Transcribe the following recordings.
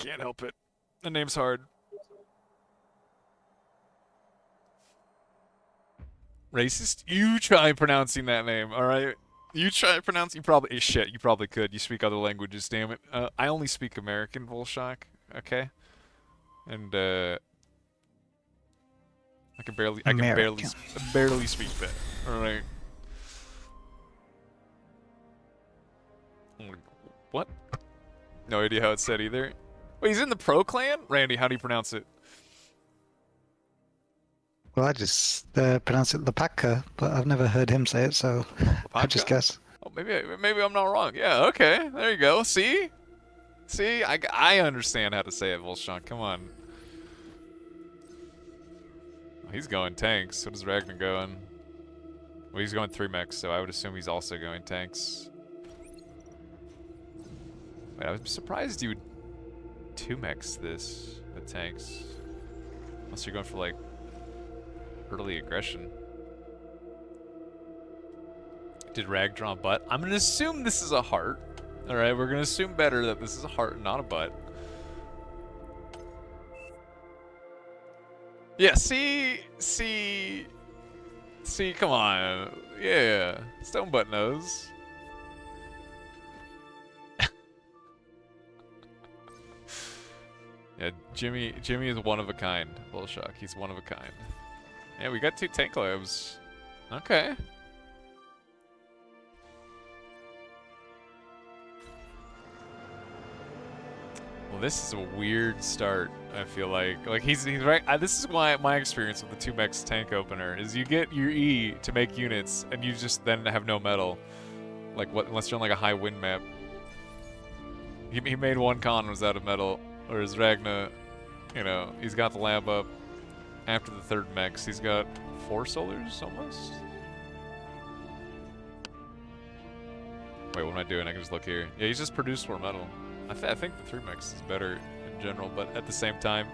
Can't help it. The name's hard. Racist? You try pronouncing that name, alright? You try pronouncing. You probably. Shit, you probably could. You speak other languages, damn it. I only speak American, Volshock, okay? And, I can American. barely speak that, alright? What? No idea how it's said either. Wait, he's in the Pro Clan? Randy, how do you pronounce it? Well, I just pronounce it Lepaka, but I've never heard him say it, so I just Lepaka? guess. Oh, maybe I'm not wrong. Yeah, okay. There you go. See? See? I understand how to say it, Volshock. Come on. He's going tanks. What is Raghna going? Well, he's going 3 mechs, so I would assume he's also going tanks. Wait, I was surprised you would 2 mechs this with tanks. Unless you're going for, like, early aggression. Did Rag draw a butt? I'm gonna assume this is a heart. Alright, we're gonna assume better that this is a heart and not a butt. Yeah, see, come on. Yeah, Stone Butt knows. Yeah, Jimmy is one of a kind. Bullshock, he's one of a kind. Yeah, we got 2 tank labs. Okay. Well, this is a weird start, I feel like. Like, he's right. This is why my experience with the 2 mechs tank opener is you get your E to make units, and you just then have no metal. Like, what? Unless you're on, like, a high wind map. He made 1 con and was out of metal. Whereas Raghna, you know, he's got the lab up. After the 3rd mechs, he's got 4 solars, almost? Wait, what am I doing? I can just look here. Yeah, he's just produced more metal. I think the 3 mechs is better in general, but at the same time,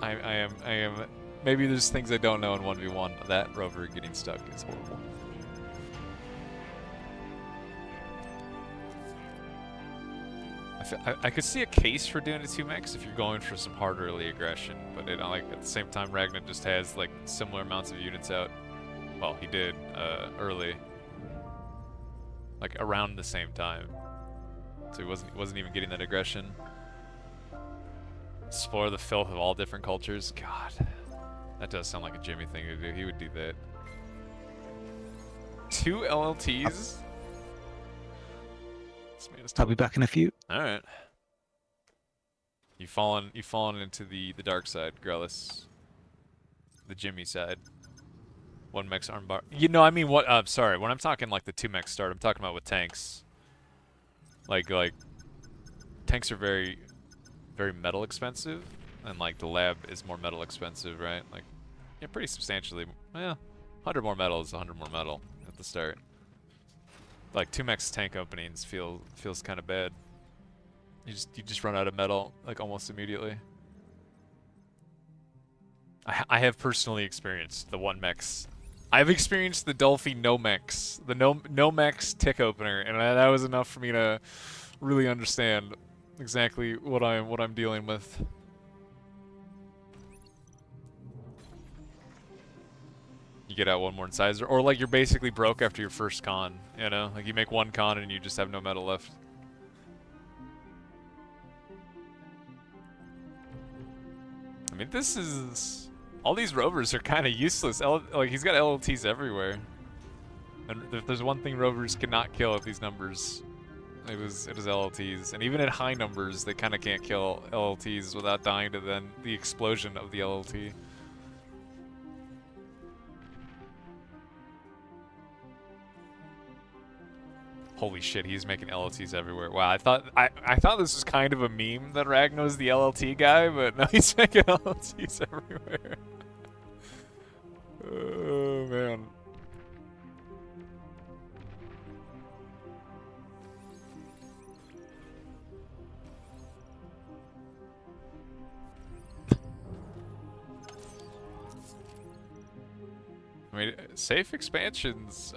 I am. Maybe there's things I don't know in 1v1. That rover getting stuck is horrible. I could see a case for doing a 2 mechs if you're going for some hard early aggression, but like at the same time, Raghna just has like similar amounts of units out. Well, he did early, like around the same time. So he wasn't even getting that aggression. Explore the filth of all different cultures. God, that does sound like a Jimmy thing to do. He would do that. 2 LLTs. I'll be back in a few. All right. You've fallen into the dark side, Grellis. The Jimmy side. 1 mech's armbar. You know, I mean, what? Sorry. When I'm talking like the 2 mech start, I'm talking about with tanks. Like tanks are very metal expensive, and like the lab is more metal expensive, right? Like, yeah, pretty substantially. Well, 100 more metal is 100 more metal at the start. Like 2 mechs tank openings feels kind of bad. You just run out of metal like almost immediately. I have personally experienced the 1 mechs. I've experienced the Dolphy no mechs, the no mechs tick opener, and that was enough for me to really understand exactly what I'm dealing with. You get out 1 more incisor, or like you're basically broke after your first con, you know? Like you make 1 con and you just have no metal left. I mean, this is... All these rovers are kind of useless. Like, he's got LLTs everywhere. And if there's one thing rovers cannot kill at these numbers, it is LLTs. And even at high numbers, they kind of can't kill LLTs without dying to then the explosion of the LLT. Holy shit, he's making LLTs everywhere. Wow, I thought this was kind of a meme that Raghna was the LLT guy, but no, he's making LLTs everywhere. Oh, man. I mean, safe expansions.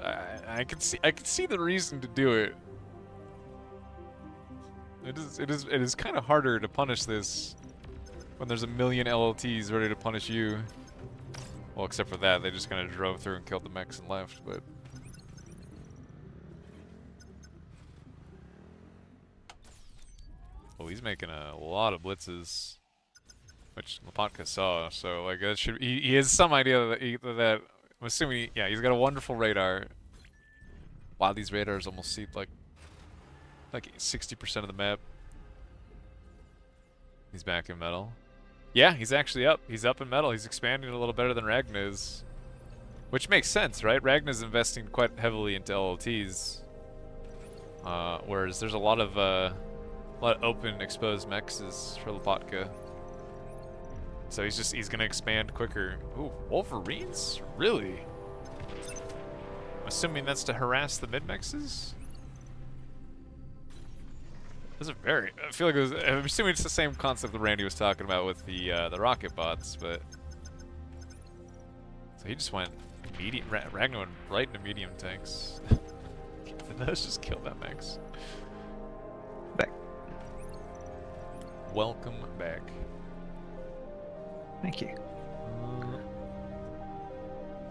I could see the reason to do it. It is kind of harder to punish this when there's a million LLTs ready to punish you. Well, except for that, they just kind of drove through and killed the mechs and left, but... Well, he's making a lot of blitzes, which Lopatka saw, so, like, that should... He has some idea that I'm assuming, yeah, he's got a wonderful radar. Wow, these radars almost see, like 60% of the map. He's back in metal. Yeah, he's actually up. He's up in metal. He's expanding a little better than Raghna is. Which makes sense, right? Raghna's investing quite heavily into LLTs. Whereas there's a lot of open exposed mexes for Lopatka. So he's gonna expand quicker. Ooh, Wolverines? Really? I'm assuming that's to harass the mid-mexes? Those are very... I feel like I'm assuming it's the same concept that Randy was talking about with the rocket bots, but... So he just went medium... Raghna went right into medium tanks. Did those just kill that mechs? Back. Welcome back. Thank you.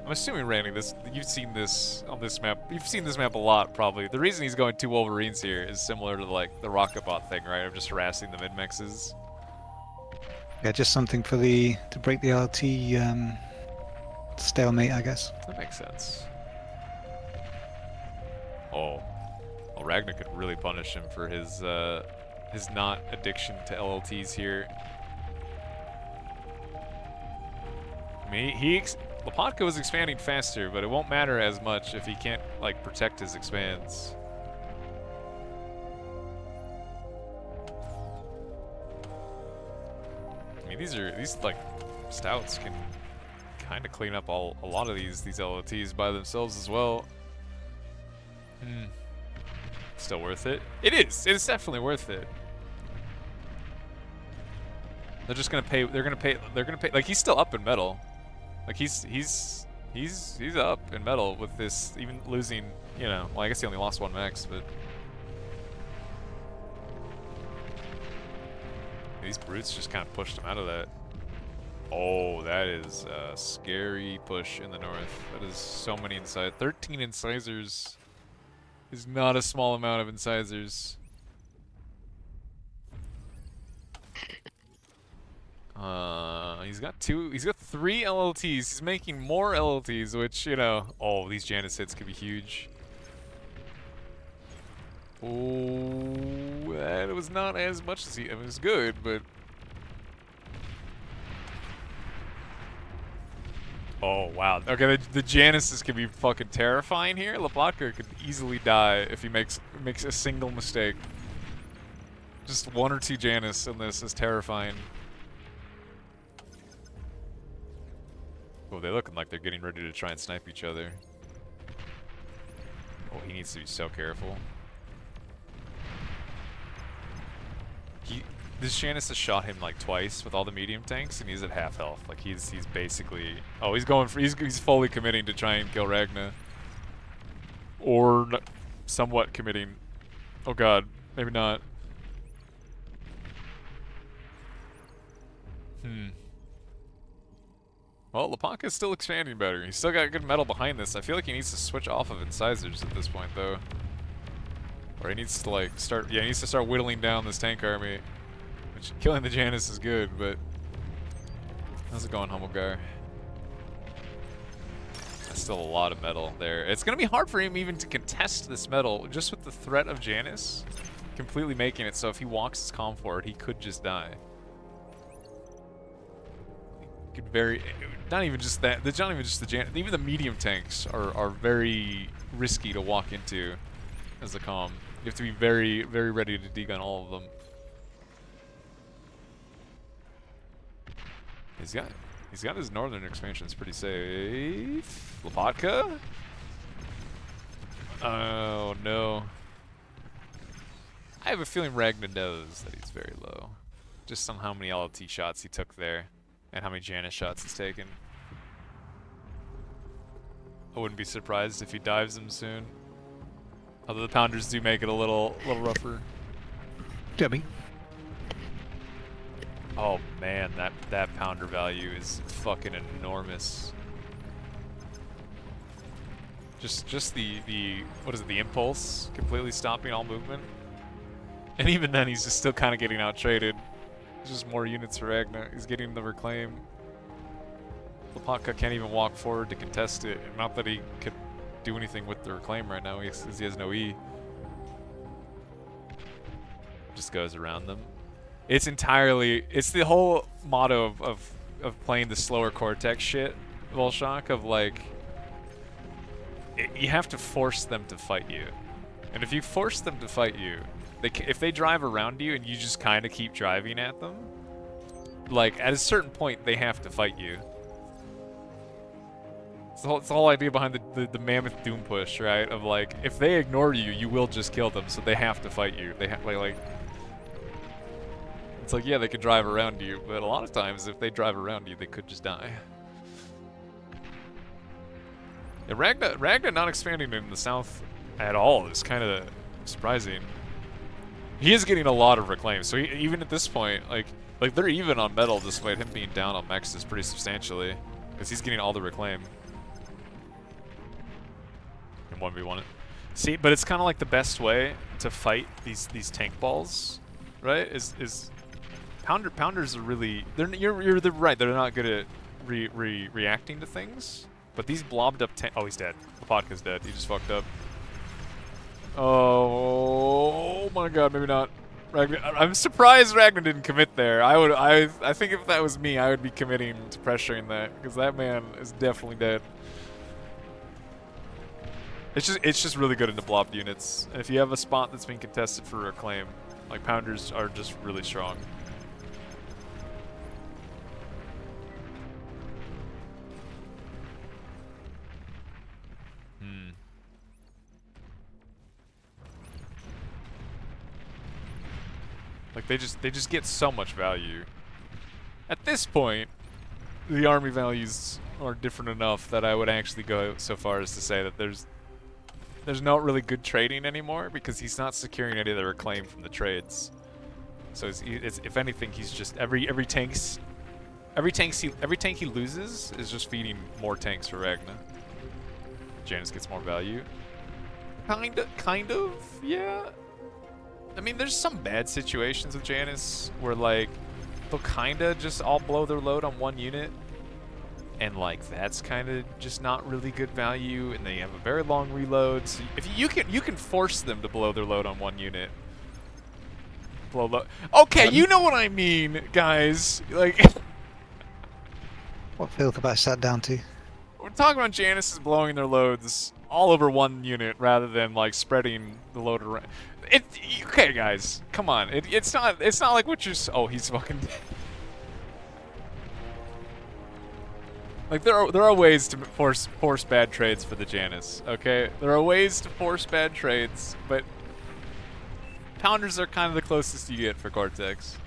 I'm assuming, Randy, you've seen this on this map. You've seen this map a lot, probably. The reason he's going 2 Wolverines here is similar to, like, the rocket bot thing, right? Of just harassing the mid-mexes. Yeah, just something for to break the RT stalemate, I guess. That makes sense. Oh. Well, Raghna could really punish him for his not addiction to LLTs here. I mean, Lopatka was expanding faster, but it won't matter as much if he can't, like, protect his expands. I mean, these like stouts can kind of clean up a lot of these LOTs by themselves as well. Still worth it? It is. It is definitely worth it. They're just gonna pay. They're gonna pay. Like, he's still up in metal. Like, he's up in metal with this, even losing, you know, well, I guess he only lost 1 max, but these brutes just kind of pushed him out of that. Oh, that is a scary push in the north. That is so many incisors. 13 incisors is not a small amount of incisors. He's got 3 LLTs. He's making more LLTs, which, you know, oh, these Janus hits could be huge. Oh, that was not as much as it was good, but... Oh, wow. Okay, the Januses could be fucking terrifying here. Lopatka could easily die if he makes a single mistake. Just 1 or 2 Janus in this is terrifying. Oh, they're looking like they're getting ready to try and snipe each other. Oh, he needs to be so careful. This Janus has shot him like twice with all the medium tanks, and he's at half health. Like, he's basically... Oh, he's fully committing to try and kill Raghna. Or somewhat committing. Oh god, maybe not. Well, Lopatka's still expanding better. He's still got good metal behind this. I feel like he needs to switch off of incisors at this point, though. Or he needs to, like, he needs to start whittling down this tank army. Which, killing the Janus is good, but... How's it going, Humble Guy? That's still a lot of metal there. It's gonna be hard for him even to contest this metal, just with the threat of Janus completely making it so if he walks his comm forward, he could just die. Not even just that. Not even just the Janus. Even the medium tanks are very risky to walk into as a comm. You have to be very, very ready to degun all of them. He's got his northern expansions pretty safe. Lopatka? Oh no. I have a feeling Raghna knows that he's very low. Just on how many LLT shots he took there. And how many Janus shots he's taken. I wouldn't be surprised if he dives them soon. Although the pounders do make it a little rougher. Jimmy. Oh man, that pounder value is fucking enormous. Just the what is it, the impulse completely stopping all movement? And even then he's just still kinda getting out traded. It's just more units for Raghna. He's getting the reclaim. Lopatka can't even walk forward to contest it. Not that he could do anything with the reclaim right now, he has no E. Just goes around them. It's the whole motto of playing the slower Cortex shit, Volshock, of like, you have to force them to fight you. And if you force them to fight you, if they drive around you and you just kind of keep driving at them, like, at a certain point, they have to fight you. It's the whole idea behind the mammoth doom push, right? Of like, if they ignore you, you will just kill them, so they have to fight you. They have, like... It's like, yeah, they could drive around you, but a lot of times, if they drive around you, they could just die. Yeah, Raghna not expanding in the south at all is kind of surprising. He is getting a lot of reclaims, so even at this point, like they're even on metal despite him being down on mexes pretty substantially, because he's getting all the reclaim. And 1v1 it. See, but it's kind of like the best way to fight these tank balls, right? Is pounders are really you're right. They're not good at reacting to things. But these blobbed up tank. Oh, he's dead. Lopatka's dead. He just fucked up. Oh my god, maybe not. Raghna, I'm surprised Raghna didn't commit there. I think if that was me, I would be committing to pressuring that, because that man is definitely dead. It's just really good into blobbed units. And if you have a spot that's being contested for reclaim, like pounders are just really strong. Like they just get so much value. At this point, the army values are different enough that I would actually go so far as to say that there's not really good trading anymore, because he's not securing any of the reclaim from the trades. So if anything, he's just every tank he loses is just feeding more tanks for Raghna. Janus gets more value. Kind of, yeah. I mean, there's some bad situations with Janus where, like, they'll kinda just all blow their load on one unit, and like that's kind of just not really good value, and they have a very long reload. So if you can force them to blow their load on one unit. Blow load. Okay, you know what I mean, guys. Like, What filth have I sat down to? we're talking about Janus is blowing their loads all over one unit rather than like spreading the load around. Okay, guys, come on. It's not like what you're. Oh, he's fucking. Like there are ways to force bad trades for the Janus. Okay, there are ways to force bad trades, but pounders are kind of the closest you get for Cortex.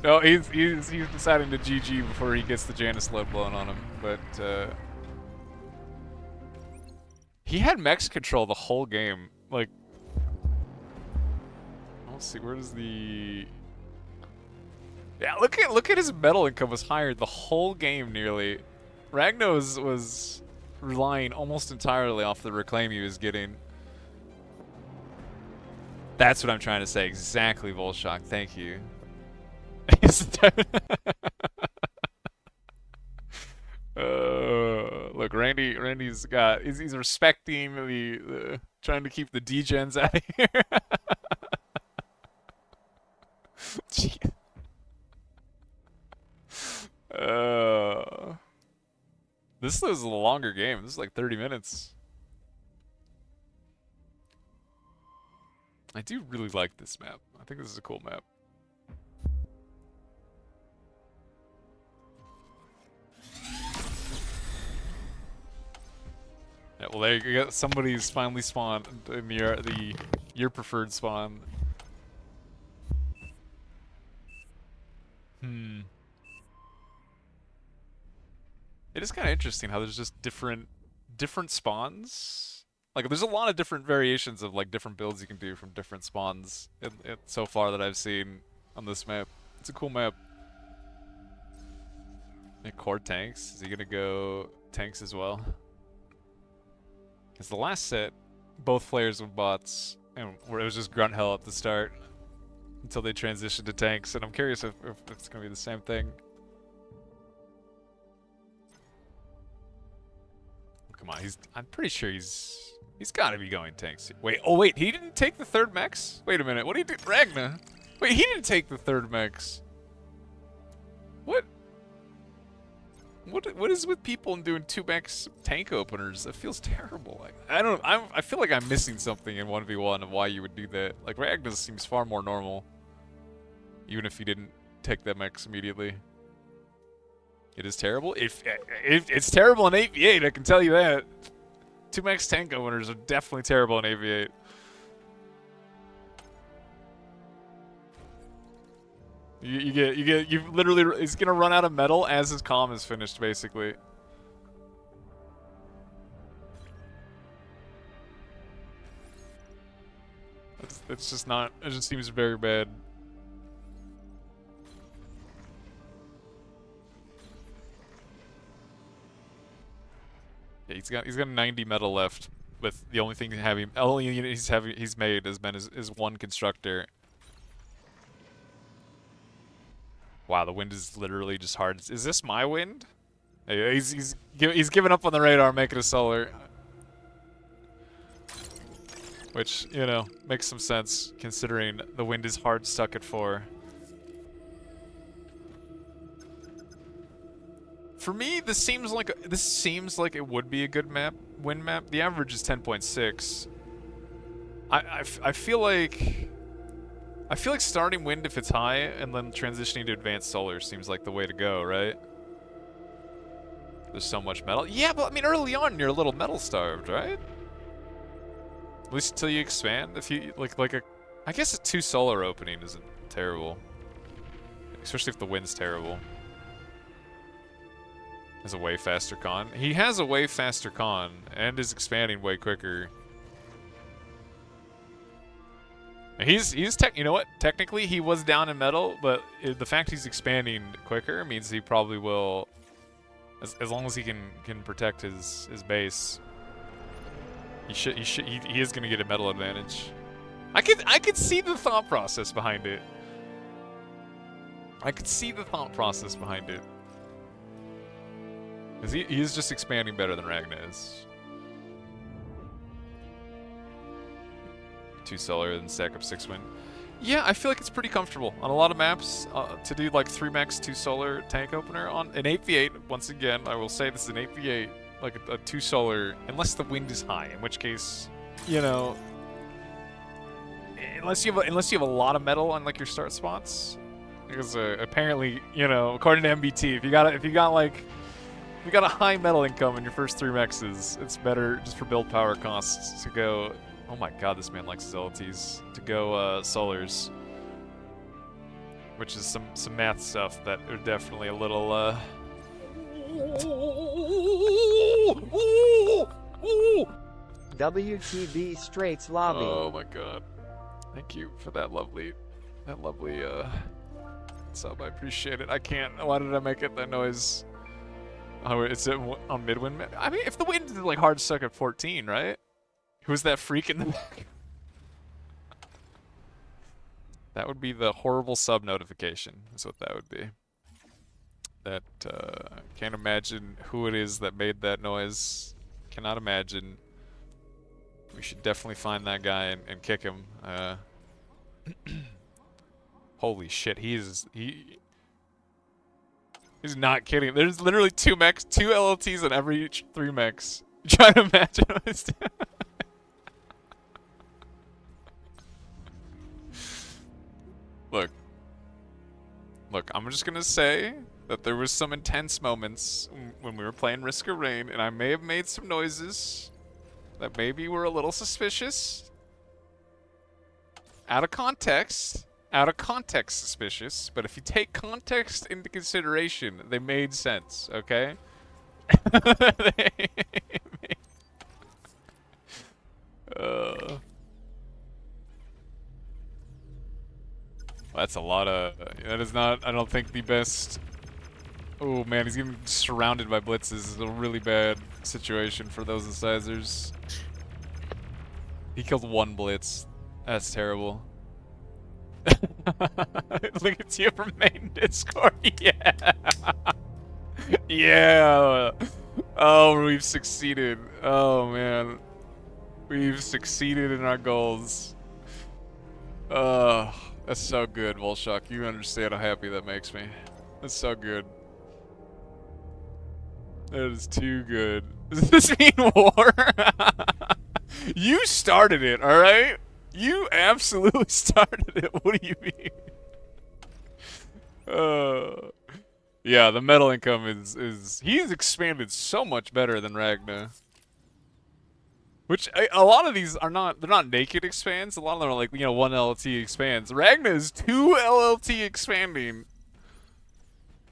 No, he's deciding to GG before he gets the Janus load blown on him, but he had mech control the whole game. Like, let's see, where does the? Yeah, look at his metal income was higher the whole game nearly. Raghna was relying almost entirely off the reclaim he was getting. That's what I'm trying to say. Exactly, Volshock. Thank you. Look, Randy's got. He's respecting the trying to keep the degens out of here. This is a longer game. This is like 30 minutes. I do really like this map. I think this is a cool map. Yeah, well, there you go. Somebody's finally spawned in your preferred spawn. It is kind of interesting how there's just different spawns. Like there's a lot of different variations of like different builds you can do from different spawns so far that I've seen on this map. It's a cool map. And core tanks. Is he gonna go tanks as well? Because the last set, both players with bots, and where it was just grunt hell at the start until they transitioned to tanks. And I'm curious if it's gonna be the same thing. Come on, I'm pretty sure he's got to be going tanks. Wait, oh wait, he didn't take the third mechs? Wait a minute, what did he do? Raghna? Wait, he didn't take the third mechs. What? What is with people and doing 2 mechs tank openers? That feels terrible. Like, I feel like I'm missing something in 1v1 of why you would do that. Like Raghna seems far more normal, even if he didn't take that mechs immediately. It is terrible. If it's terrible in 8v8, I can tell you that. 2 mechs tank openers are definitely terrible in 8v8. You literally, he's gonna run out of metal as his comm is finished, basically. It's just not, it just seems very bad. Yeah, he's got 90 metal left, with the only thing he's made has been is 1 constructor. Wow, the wind is literally just hard. Is this my wind? Hey, he's giving up on the radar, making a solar. Which, you know, makes some sense considering the wind is hard stuck at 4. For me, this seems like it would be a good wind map. The average is 10.6. I feel like starting wind if it's high and then transitioning to advanced solar seems like the way to go, right? There's so much metal. Yeah, but I mean early on you're a little metal starved, right? At least until you expand. If you I guess a 2 solar opening isn't terrible. Especially if the wind's terrible. Has a way faster con. He has a way faster con and is expanding way quicker. You know what? Technically, he was down in metal, but the fact he's expanding quicker means he probably will, as long as he can protect his base. He is gonna get a metal advantage. I could see the thought process behind it. I could see the thought process behind it. Because he is just expanding better than Raghna is. 2 solar and stack up 6 wind. Yeah, I feel like it's pretty comfortable on a lot of maps to do like 3 mechs 2 solar tank opener on an 8v8. Once again, I will say this is an 8v8, like a 2 solar, unless the wind is high, in which case, you know, unless you have a lot of metal on like your start spots, because apparently, you know, according to MBT, if you got a high metal income in your first 3 mechs, it's better just for build power costs to go. Oh my god, this man likes his LTs. To go solars. Which is some math stuff that are definitely a little WTB Straits Lobby. Oh my god. Thank you for that lovely sub. I appreciate it. I can't. Why did I make it that noise? Oh, it's on midwind. I mean, if the wind is like hard stuck at 14, right? Who's that freak in the back? That would be the horrible sub notification, is what that would be. That, can't imagine who it is that made that noise. Cannot imagine. We should definitely find that guy and kick him. Holy shit, he's not kidding. There's literally 2 mechs, 2 LLTs on every 3 mechs. Try to imagine what it's doing. Look, I'm just gonna say that there was some intense moments when we were playing Risk of Rain, and I may have made some noises that maybe were a little suspicious. Out of context suspicious, but if you take context into consideration, they made sense, okay? That's a lot of. That is not. I don't think the best. Oh man, he's getting surrounded by blitzes. This is a really bad situation for those incisors. He killed one blitz. That's terrible. Look at you from main Discord. Yeah. Yeah. Oh, we've succeeded. Oh man, we've succeeded in our goals. Oh, that's so good, Volshock. You understand how happy that makes me. That's so good. That is too good. Does this mean war? You started it, alright? You absolutely started it. What do you mean? Yeah, the metal income is he's expanded so much better than Raghna. Which a lot of these are not, they're not naked expands. A lot of them are like, you know, 1 LLT expands. Raghna is 2 LLT expanding.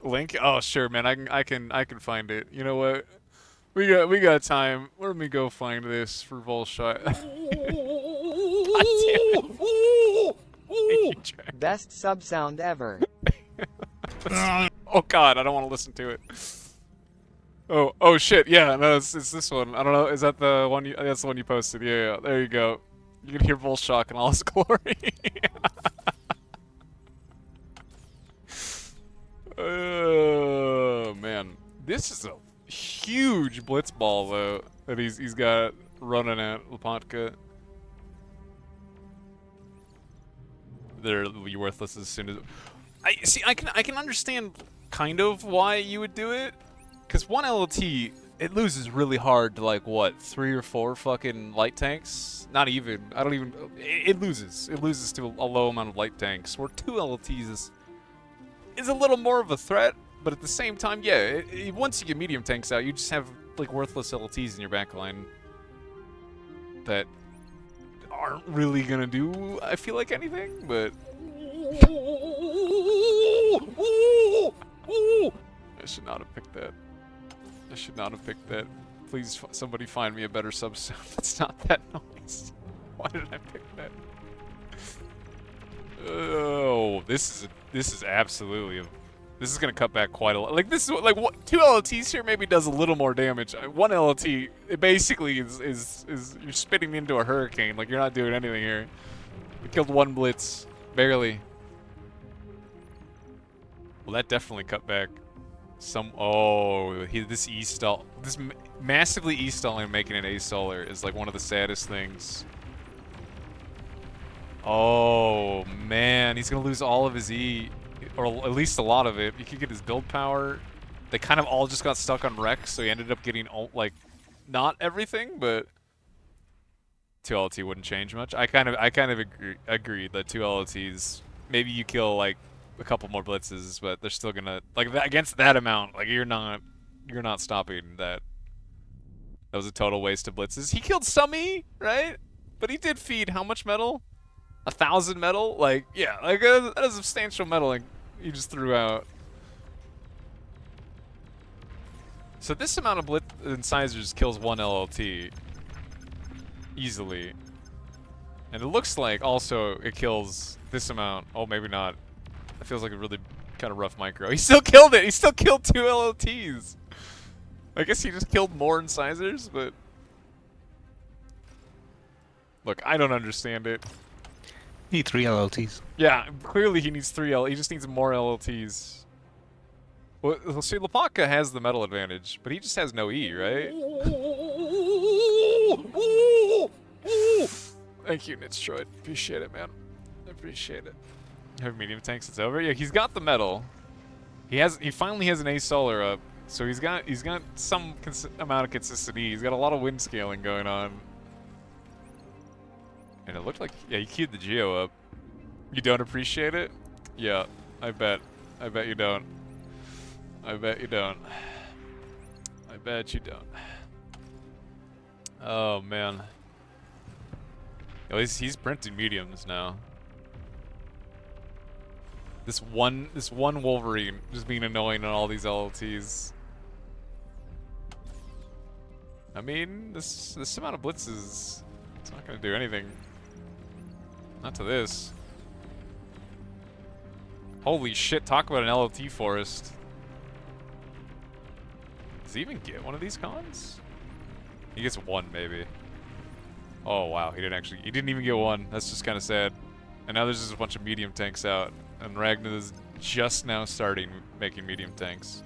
Link? Oh sure, man. I can find it. You know what? We got time. Let me go find this for Volshot. Best sub sound ever. Oh god, I don't want to listen to it. Oh shit, yeah, no, it's this one. I don't know, is that the one you, that's the one you posted. Yeah, there you go. You can hear Volshock in all his glory. Oh man. This is a huge blitz ball though that he's got running at Lepantka. They're worthless as soon as I can understand kind of why you would do it. Cause 1 LLT, it loses really hard to like what, 3 or 4 fucking light tanks? Not even. I don't even. It loses. It loses to a low amount of light tanks. Where 2 LLTs is a little more of a threat, but at the same time, yeah. Once you get medium tanks out, you just have like worthless LLTs in your backline that aren't really gonna do, I feel like, anything. But I should not have picked that. I should not have picked that. Please, somebody find me a better sub sound. It's not that noise. Why did I pick that? Oh, this is absolutely this is gonna cut back quite a lot. Like this is like what, 2 LLTs here maybe does a little more damage. 1 LLT, it basically is you're spitting into a hurricane. Like you're not doing anything here. We killed 1 blitz, barely. Well, that definitely cut back. This E-stall, this massively E-stalling and making an A-staller is like one of the saddest things. Oh man, he's gonna lose all of his E, or at least a lot of it. He could get his build power. They kind of all just got stuck on Rex, so he ended up getting like not everything, but 2 LT wouldn't change much. I kind of agree that 2 LTs, maybe you kill like a couple more blitzes, but they're still gonna like that, against that amount. Like you're not stopping that. That was a total waste of blitzes. He killed some E, right? But he did feed how much metal? 1,000 metal? Like yeah, like that is substantial metal. Like you just threw out. So this amount of blitz incisors kills 1 LLT easily, and it looks like also it kills this amount. Oh, maybe not. That feels like a really kind of rough micro. He still killed it! He still killed 2 LLTs! I guess he just killed more incisors, but... Look, I don't understand it. Need 3 LLTs. Yeah, clearly he needs 3 he just needs more LLTs. Well, see, Lepantka has the metal advantage, but he just has no E, right? Thank you, Nitstroid. Appreciate it, man. I appreciate it. Have medium tanks, it's over. Yeah, he's got the metal. He finally has an A solar up, so he's got some amount of consistency. He's got a lot of wind scaling going on, and it looked like he queued the Geo up. You don't appreciate it? Yeah, I bet you don't. I bet you don't. I bet you don't. Oh man. At least he's printing mediums now. This one Wolverine just being annoying on all these LLTs. I mean, this amount of blitzes, it's not gonna do anything. Not to this. Holy shit, talk about an LLT forest. Does he even get one of these cons? He gets one, maybe. Oh, wow, he didn't even get one. That's just kind of sad. And now there's just a bunch of medium tanks out. And Raghna is just now starting making medium tanks.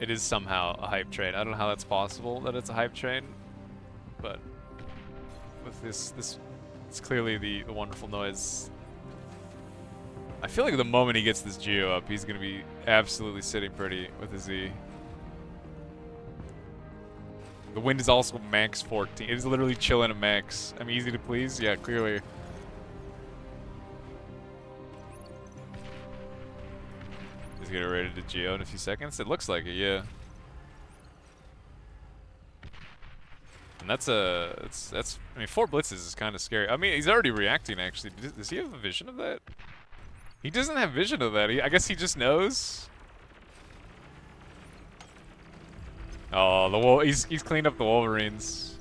It is somehow a hype train. I don't know how that's possible that it's a hype train, but with this it's clearly the wonderful noise. I feel like the moment he gets this Geo up, he's gonna be absolutely sitting pretty with his Z. The wind is also max 14. It is literally chilling at max. I mean, easy to please? Yeah, clearly. He's getting ready to Geo in a few seconds. It looks like it, yeah. And that's I mean, 4 blitzes is kind of scary. I mean, he's already reacting, actually. Does he have a vision of that? He doesn't have vision of that. I guess he just knows. Oh, he's cleaned up the Wolverines.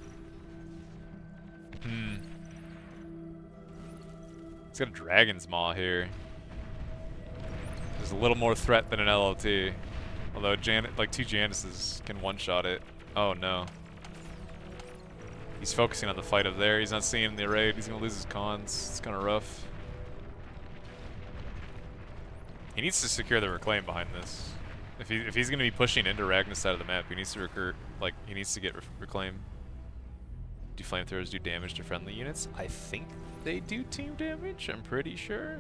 He's got a Dragon's Maw here. There's a little more threat than an LLT. Although like 2 Janices can one-shot it. Oh no. He's focusing on the fight up there. He's not seeing the raid. He's gonna lose his cons. It's kind of rough. He needs to secure the reclaim behind this. If he's gonna be pushing into Raghna's side of the map, he needs to he needs to get reclaim. Do flamethrowers do damage to friendly units? I think they do team damage. I'm pretty sure.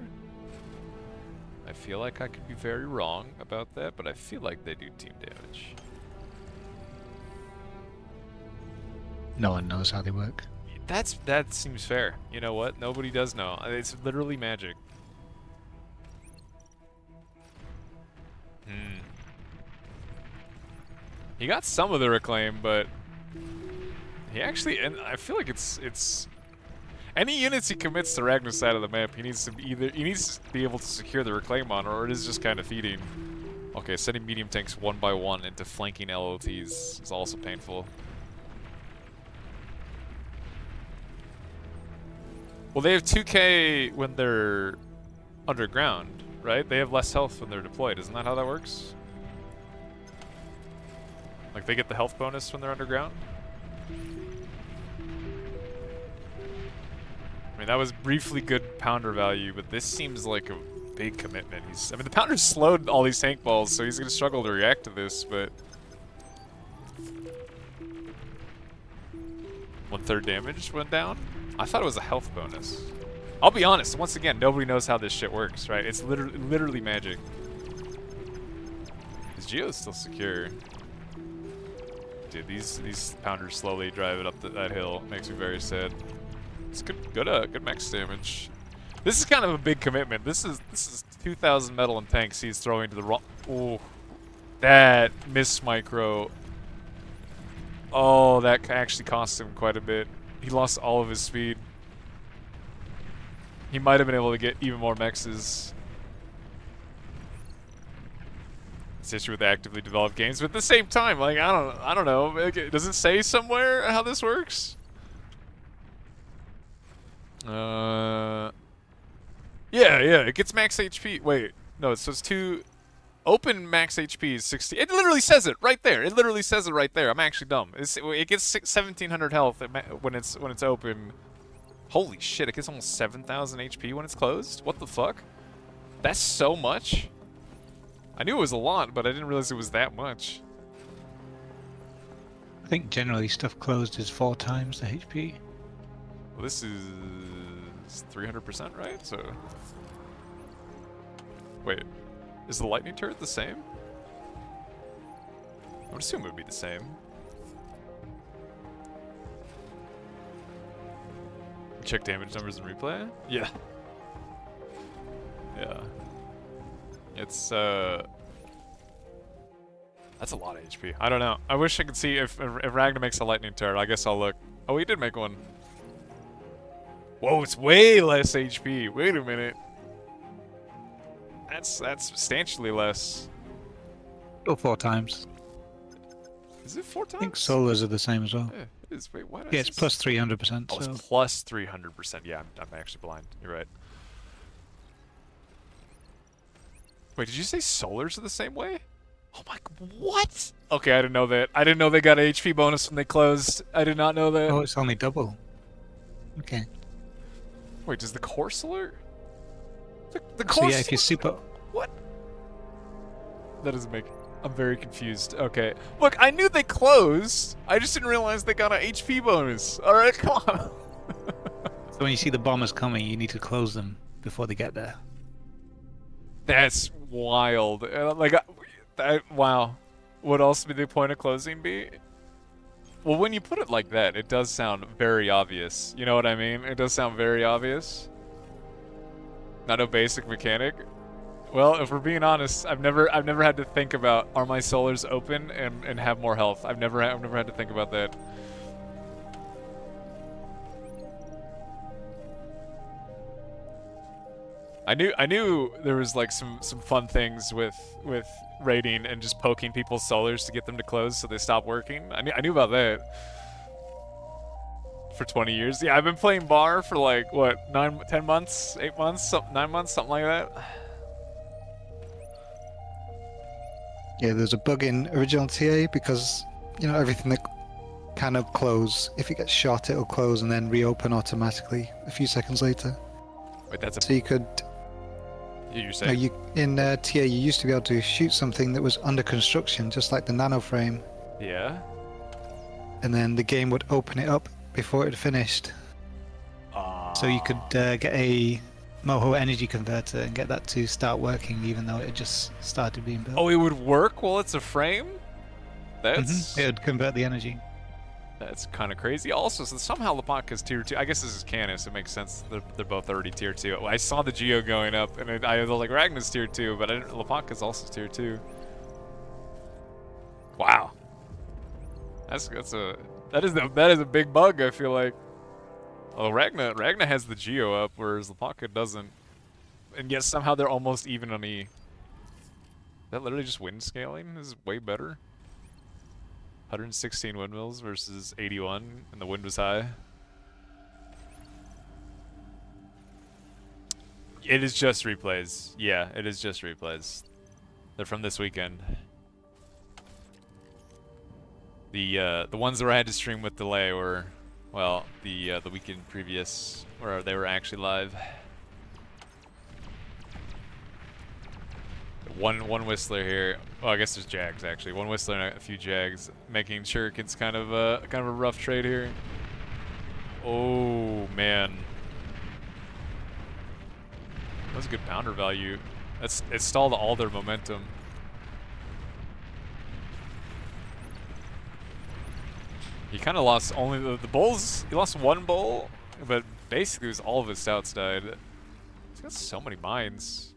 I feel like I could be very wrong about that, but I feel like they do team damage. No one knows how they work. That seems fair. You know what? Nobody does know. It's literally magic. He got some of the reclaim, but he actually, and I feel like it's any units he commits to Raghna's side of the map, he needs to be able to secure the reclaim on, or it is just kind of feeding. Okay, sending medium tanks one by one into flanking LLTs is also painful. Well, they have 2k when they're underground, right? They have less health when they're deployed. Isn't that how that works? Like, they get the health bonus when they're underground? I mean, that was briefly good pounder value, but this seems like a big commitment. I mean, the pounder's slowed all these tank balls, so he's going to struggle to react to this, but... 1/3 damage went down? I thought it was a health bonus. I'll be honest, once again, nobody knows how this shit works, right? It's literally magic. His Geo's still secure. Dude, these pounders slowly drive it up that hill. Makes me very sad. It's good max damage. This is kind of a big commitment. This is 2,000 metal and tanks he's throwing to the wrong. Oh, that miss micro. Oh, that actually cost him quite a bit. He lost all of his speed. He might have been able to get even more mexes. It's the issue with actively developed games, but at the same time, like I don't know. Like, does it say somewhere how this works? Yeah, it gets max HP. Wait, no, it says 2. Open max HP is 60. It literally says it right there. It literally says it right there. I'm actually dumb. It gets 1,700 health when it's open. Holy shit! It gets almost 7,000 HP when it's closed. What the fuck? That's so much. I knew it was a lot, but I didn't realize it was that much. I think generally stuff closed is 4 times the HP. Well, this is 300%, right? So, wait. Is the lightning turret the same? I would assume it would be the same. Check damage numbers in replay? Yeah. Yeah. It's, that's a lot of HP. I don't know. I wish I could see if Raghna makes a lightning turret. I guess I'll look. Oh, he did make one. Whoa, it's way less HP. Wait a minute. That's substantially less. Or 4 times. Is it 4 I think times? solars are the same as well. Yeah, it is. Wait, why does Yeah, it's this- plus 300%. Oh, So it's plus 300%. Yeah, I'm actually blind. You're right. Wait, did you say solars are the same way? Oh my, what? Okay, I didn't know that. I didn't know they got an HP bonus when they closed. I did not know that. oh, it's only double. Okay. Wait, does the core solar? The So core yeah, if you're solar- super, What? That doesn't make... I'm very confused. Okay. Look, I knew they closed. I just didn't realize they got an HP bonus. Alright, come on. so when you see the bombers coming, you need to close them before they get there. That's wild. Wow. What else would the point of closing be? Well, when you put it like that, it does sound very obvious. You know what I mean? It does sound very obvious. Not a basic mechanic. Well, if we're being honest, I've never had to think about, are my solars open and have more health. I've never had to think about that. I knew there was like some fun things with raiding and just poking people's solars to get them to close so they stop working. I knew about that. For 20 years. Yeah, I've been playing Bar for like what, 10 months, 8 months, 9 months, something like that. Yeah, there's a bug in original TA because, you know, everything that kind of close, if it gets shot, it'll close and then reopen automatically a few seconds later. Wait, that's a... So you could... You're No, saying... in TA, you used to be able to shoot something that was under construction, just like the nano frame, Yeah? and then the game would open it up before it had finished. So you could get a Moho energy converter and get that to start working, even though it had just started being built. Oh, it would work while it's a frame? That's... It would convert the energy. That's kind of crazy. Also, so somehow Lapaka's tier 2. I guess this is Canis. It makes sense. They're both already tier 2. I saw the Geo going up, and I was like, Raghna's tier 2, but Lapaka's also tier 2. Wow. That is a big bug, I feel like. Oh, Raghna has the Geo up, whereas Lapaka doesn't. And yet somehow they're almost even on E. That literally just wind scaling is way better. 116 windmills versus 81, and the wind was high. It is just replays. Yeah, it is just replays. They're from this weekend. The ones where I had to stream with delay were, well, the weekend previous, where they were actually live. One Whistler here. Well, I guess there's Jags actually. One Whistler and a few Jags, making Shuriken's kind of a rough trade here. Oh man, that was a good pounder value. It stalled all their momentum. He kind of lost only the bulls. He lost one bull, but basically it was all of his stouts died. He's got so many mines.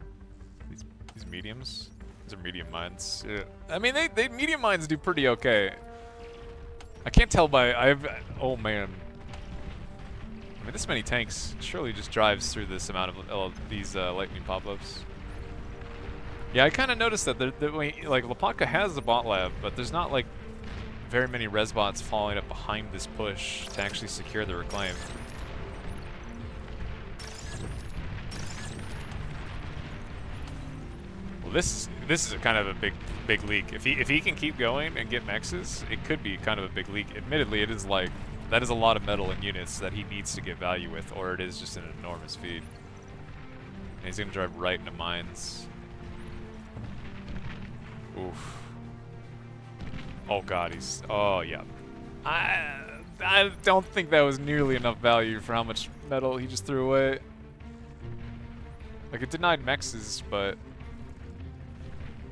These mediums. These are medium mines. Yeah. I mean, they medium mines do pretty okay. I can't tell by oh man. I mean, this many tanks surely just drives through this amount of these lightning pop-ups. Yeah, I kind of noticed that like Lapaka has the bot lab, but there's not like very many res bots following up behind this push to actually secure the reclaim. Well, this is a kind of a big leak. If he can keep going and get mexes, it could be kind of a big leak. Admittedly, it is like that is a lot of metal in units that he needs to get value with, or it is just an enormous feed. And he's gonna drive right into mines. Oof. Oh god, oh yeah. I don't think that was nearly enough value for how much metal he just threw away. Like, it denied mexes, but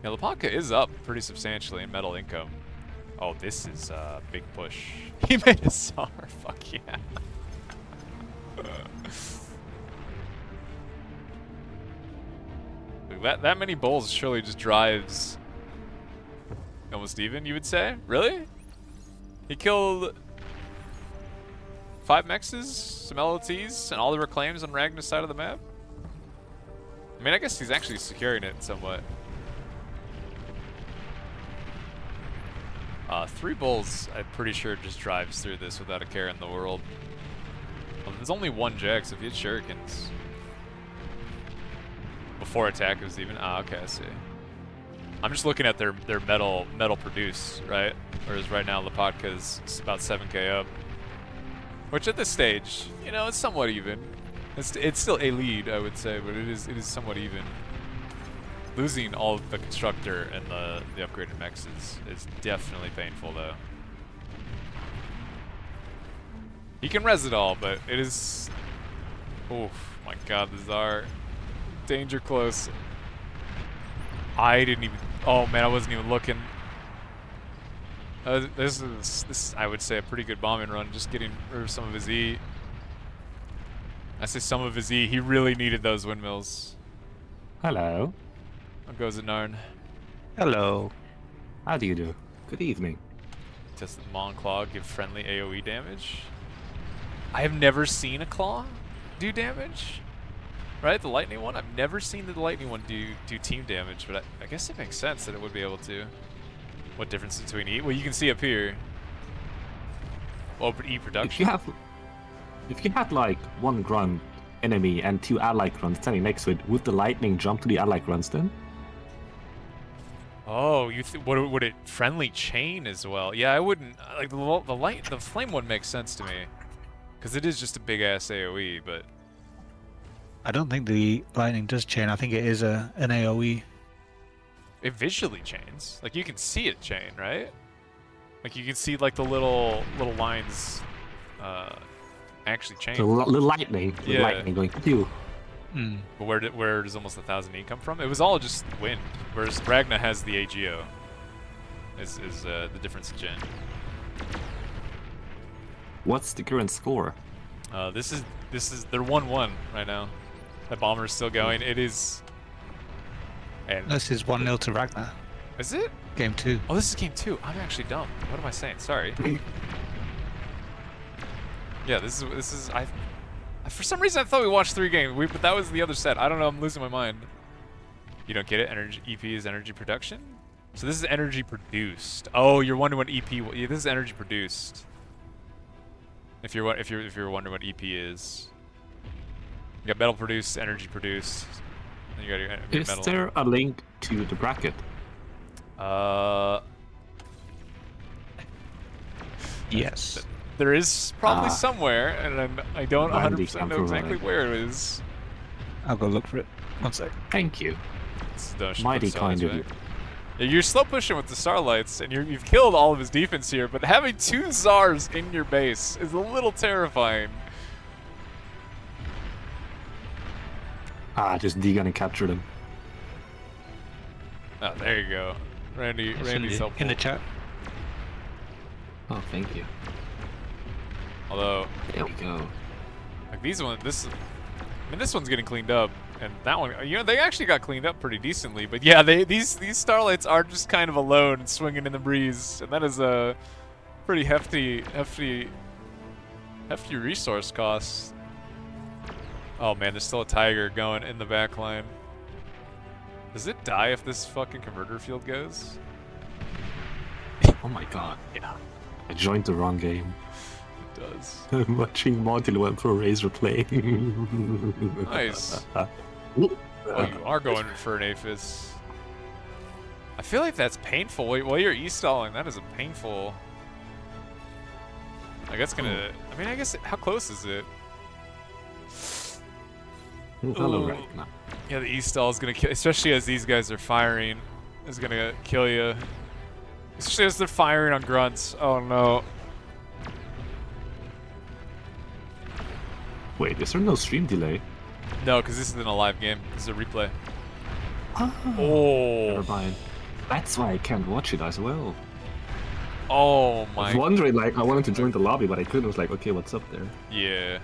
yeah, Lapaka is up pretty substantially in metal income. Oh, this is a big push. He made a SAR, fuck yeah. That many bulls surely just drives almost even, you would say? Really? He killed 5 mexes, some LOTs, and all the reclaims on Raghna's side of the map? I mean, I guess he's actually securing it somewhat. 3 Bulls, I'm pretty sure, just drives through this without a care in the world. Well, there's only 1 Jag, so if you had shurikens... Before attack was even... Ah, okay, I see. I'm just looking at their metal produce, right? Whereas right now, Lopatka is about 7k up. Which at this stage, you know, it's somewhat even. It's still a lead, I would say, but it is somewhat even. Losing all of the constructor and the upgraded mechs is definitely painful, though. He can res it all, but it is... Oh my god, the Tsar. Danger close. I didn't even... Oh man, I wasn't even looking. This is, I would say, a pretty good bombing run, just getting rid of some of his E. I say some of his E, he really needed those windmills. Hello. How goes it, Narn? Hello. How do you do? Good evening. Does the Mon Claw give friendly AoE damage? I have never seen a Claw do damage. Right, the lightning one? I've never seen the lightning one do team damage, but I guess it makes sense that it would be able to. What difference between E? Well, you can see up here. Open E production. If you had like 1 grunt enemy and 2 allied grunts standing next to it, would the lightning jump to the allied grunts then? Oh, would it friendly chain as well? Yeah, I wouldn't like the flame one makes sense to me, because it is just a big ass AOE, but. I don't think the lightning does chain. I think it is an AoE. It visually chains. Like, you can see it chain, right? Like, you can see, like, the little lines actually chain. The lightning. The Yeah. lightning going pew. Mm. But where does almost 1,000 E come from? It was all just wind. Whereas Raghna has the AGO. Is the difference in gen. What's the current score? This is they're 1-1 right now. The bomber is still going. It is. And This is 1-0 to Raghna. is it? Game 2. Oh, this is game 2. I'm actually dumb. What am I saying? Sorry. Yeah, this is I. For some reason, I thought we watched 3 games, but that was the other set. I don't know. I'm losing my mind. You don't get it. Energy EP is energy production. So this is energy produced. Oh, you're wondering what EP? Yeah, this is energy produced. If you're wondering what EP is, you got metal produced, energy produced. Then you got your Is metal. there a link to the bracket? Yes. There is probably somewhere, and I don't Randy 100% can know exactly provide. where it is. I'll go look for it. 1 sec. Thank you. Don't shoot Mighty the kind Starlights of back. you. Yeah, you're slow pushing with the Starlights, and you've killed all of his defense here, but having 2 Tsars in your base is a little terrifying. Just D-gun and capture them. Oh, there you go. Randy's helpful. in the chat. Oh, thank you. Although, There we go. like this one's getting cleaned up, and that one, you know, they actually got cleaned up pretty decently. But yeah, these Starlights are just kind of alone, swinging in the breeze, and that is a pretty hefty resource cost. Oh man, there's still a Tiger going in the back line. Does it die if this fucking converter field goes? Oh my god. Yeah. I joined the wrong game. It does. I'm watching Modulo and Pro Razor play. Nice. Oh, you are going for an Aphis. I feel like that's painful. While you're E-stalling, that is a painful... Like, that's gonna... I mean, I guess... How close is it? Hello, Ooh. Raghna. Yeah, the E-stall is gonna kill... Especially as these guys are firing. Is gonna kill you. Especially as they're firing on grunts. Oh, no. Wait, is there no stream delay? No, because this isn't a live game. This is a replay. Never Oh. mind. That's why I can't watch it as well. Oh, I my... was wondering, like, I wanted to join the lobby, but I couldn't. I was like, okay, what's up there? Yeah.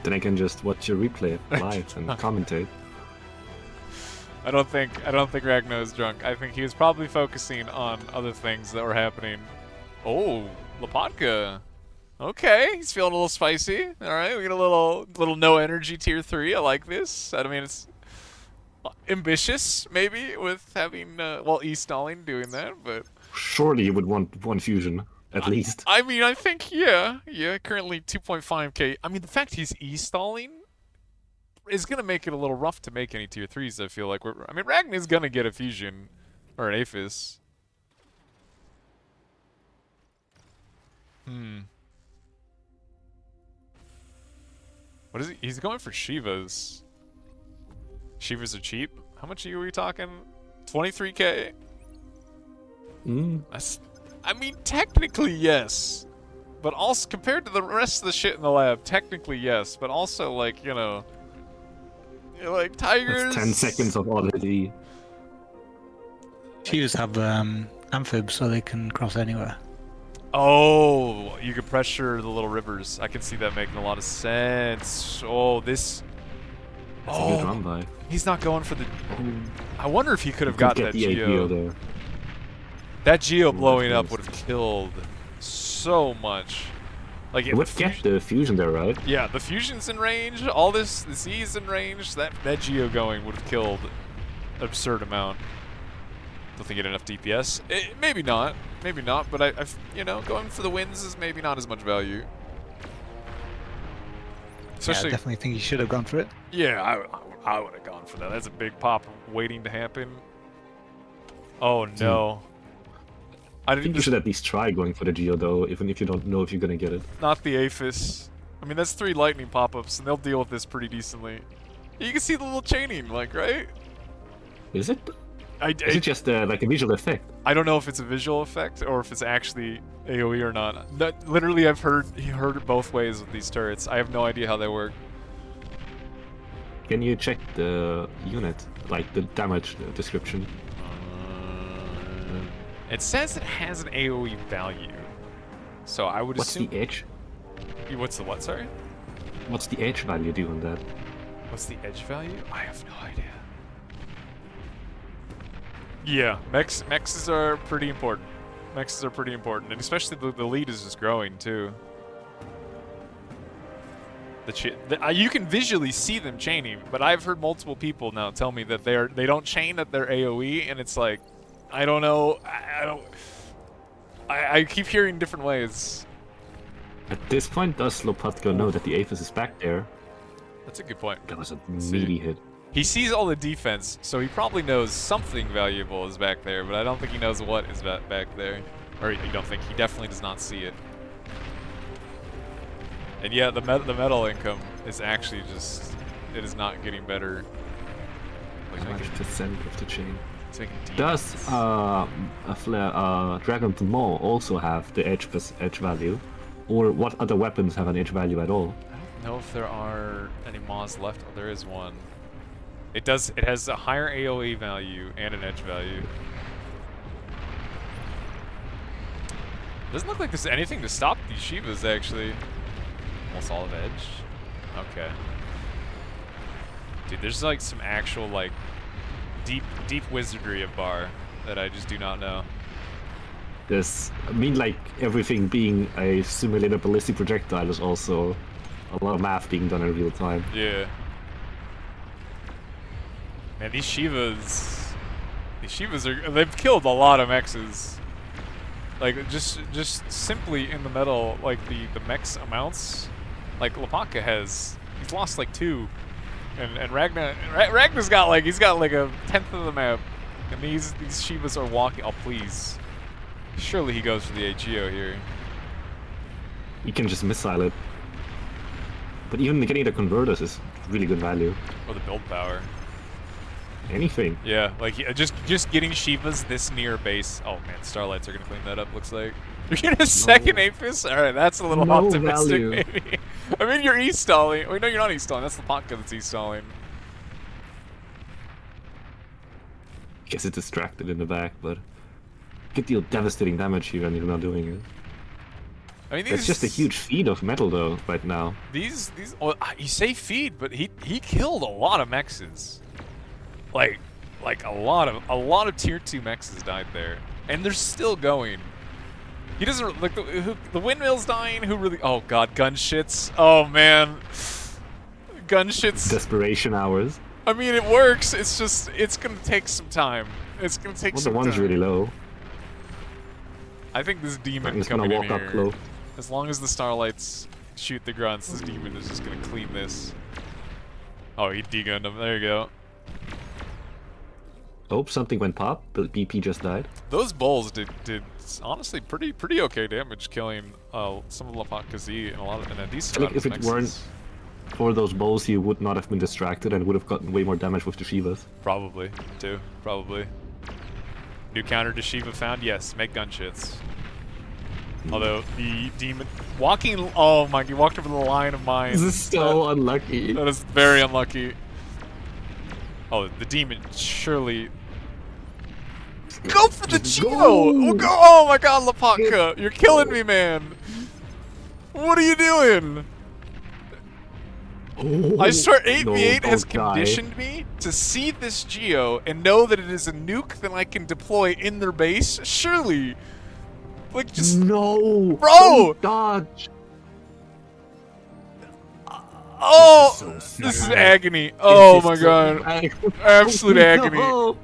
Then I can just watch your replay live and commentate. I don't think Raghna is drunk. I think he was probably focusing on other things that were happening. Oh, Lopatka. Okay, he's feeling a little spicy. All right, we get a little no energy tier 3. I like this. I mean, it's ambitious, maybe, with having, well, E-stalling doing that, but... Surely you would want one fusion, at least. I mean, I think, yeah, currently 2.5k. I mean, the fact he's E-stalling is going to make it a little rough to make any tier 3s, I feel like. I mean, Raghna's going to get a fusion, or an Aphis. What is he? He's going for Shivas. Shivas are cheap. How much are we talking? 23k? That's, I mean, technically, yes. But also, compared to the rest of the shit in the lab, technically, yes. But also, like, you know... like, Tigers... That's 10 seconds of oddity. Cheetahs have amphibs, so they can cross anywhere. Oh, you can pressure the little rivers. I can see that making a lot of sense. Oh, this... That's a good run by. He's not going for the... I wonder if he could have Could gotten get that the Geo. APO there. That Geo blowing that's up would have killed so much. Like, It would get the fusion there, right? yeah, the fusion's in range. All this, the Z's in range. That Geo going would have killed an absurd amount. Don't think it had enough DPS. Maybe not. Maybe not. But I've, you know, going for the wins is maybe not as much value. Especially, Yeah, I definitely think you should have gone for it. yeah, I would have gone for that. That's a big pop waiting to happen. Oh no. I think you should at least try going for the Geo, though, even if you don't know if you're gonna get it. Not the Aphis. I mean, that's 3 lightning pop-ups, and they'll deal with this pretty decently. You can see the little chaining, like, right? Is it? Is it just like a visual effect? I don't know if it's a visual effect or if it's actually AoE or not. Literally, I've heard it both ways with these turrets. I have no idea how they work. Can you check the unit, like the damage description? It says it has an AoE value, so I would What's assume. the edge? What's the what? Sorry. What's the edge value do on that? What's the edge value? I have no idea. Yeah, mexes are pretty important. Mexes are pretty important, and especially the lead is just growing too. You can visually see them chaining, but I've heard multiple people now tell me that they don't chain at their AoE, and it's like, I don't know, I keep hearing different ways. At this point, does Lopatko know that the Aphis is back there? That's a good point. That was a meaty hit. He sees all the defense, so he probably knows something valuable is back there, but I don't think he knows what is back there. Or you don't think, he definitely does not see it. And yeah, the metal income is actually just, it is not getting better. Like, How much percent of the chain? it's making Does defense. Dragon Maw also have the edge value? Or what other weapons have an edge value at all? I don't know if there are any Maws left. Oh, there is one. It does. It has a higher AoE value and an edge value. Doesn't look like there's anything to stop these Shivas, actually. Almost all of edge. Okay. Dude, there's like some actual like deep wizardry of Bar that I just do not know. I mean, like, everything being a simulated ballistic projectile is also a lot of math being done in real time. Yeah. Man, these Shivas they've killed a lot of mexes. Like, just simply in the metal, like, the mex amounts, like, he's lost, like, 2. And Raghna's got, like, he's got, like, a 10th of the map. And these Shivas are walking, oh, please. Surely he goes for the AGO here. You can just missile it. But even getting the converters is really good value. Or the build power. Anything. Yeah, like just getting Shivas this near base. Oh man, Starlights are gonna clean that up. Looks like you're getting a second Aphis. All right, that's a little No optimistic. value. Maybe. I mean, you're e-stalling. Wait, no, you're not e-stalling. That's the Ponka that's e-stalling. Guess it's distracted in the back, but could deal devastating damage here and you're not doing it. I mean, That's just a huge feed of metal though, right now. These. Oh, you say feed, but he killed a lot of mexes. Like a lot of tier 2 mexes died there, and they're still going. He doesn't like the windmill's dying. Who really? Oh god, gun shits. Oh man, gun shits. Desperation hours. I mean, it works. It's just, it's gonna take some time. It's gonna take Well, some the time. one's really low. I think this demon He's coming gonna in walk here, up close. as long as the starlights shoot the grunts, this demon is just gonna clean this. Oh, he degunned him. There you go. Oh, something went pop, but BP just died. Those bulls did honestly pretty okay damage, killing some of Lapakazi and a decent Like, amount if of it weren't for those bowls, you would not have been distracted and would have gotten way more damage with the Shivas. Probably, too. Probably. New counter to Shiva found? Yes, make gunshits. Although, the demon... Walking... Oh my, he walked over the line of mine. This is so unlucky. That is very unlucky. Oh, the demon surely... Go for the Geo! Oh my god, Lapaka! You're killing me, man! What are you doing? I swear 8v8 has conditioned me to see this Geo and know that it is a nuke that I can deploy in their base. Surely. Like, just... No! Bro! Don't dodge! Oh! This This is agony. Oh my god. Absolute agony. No.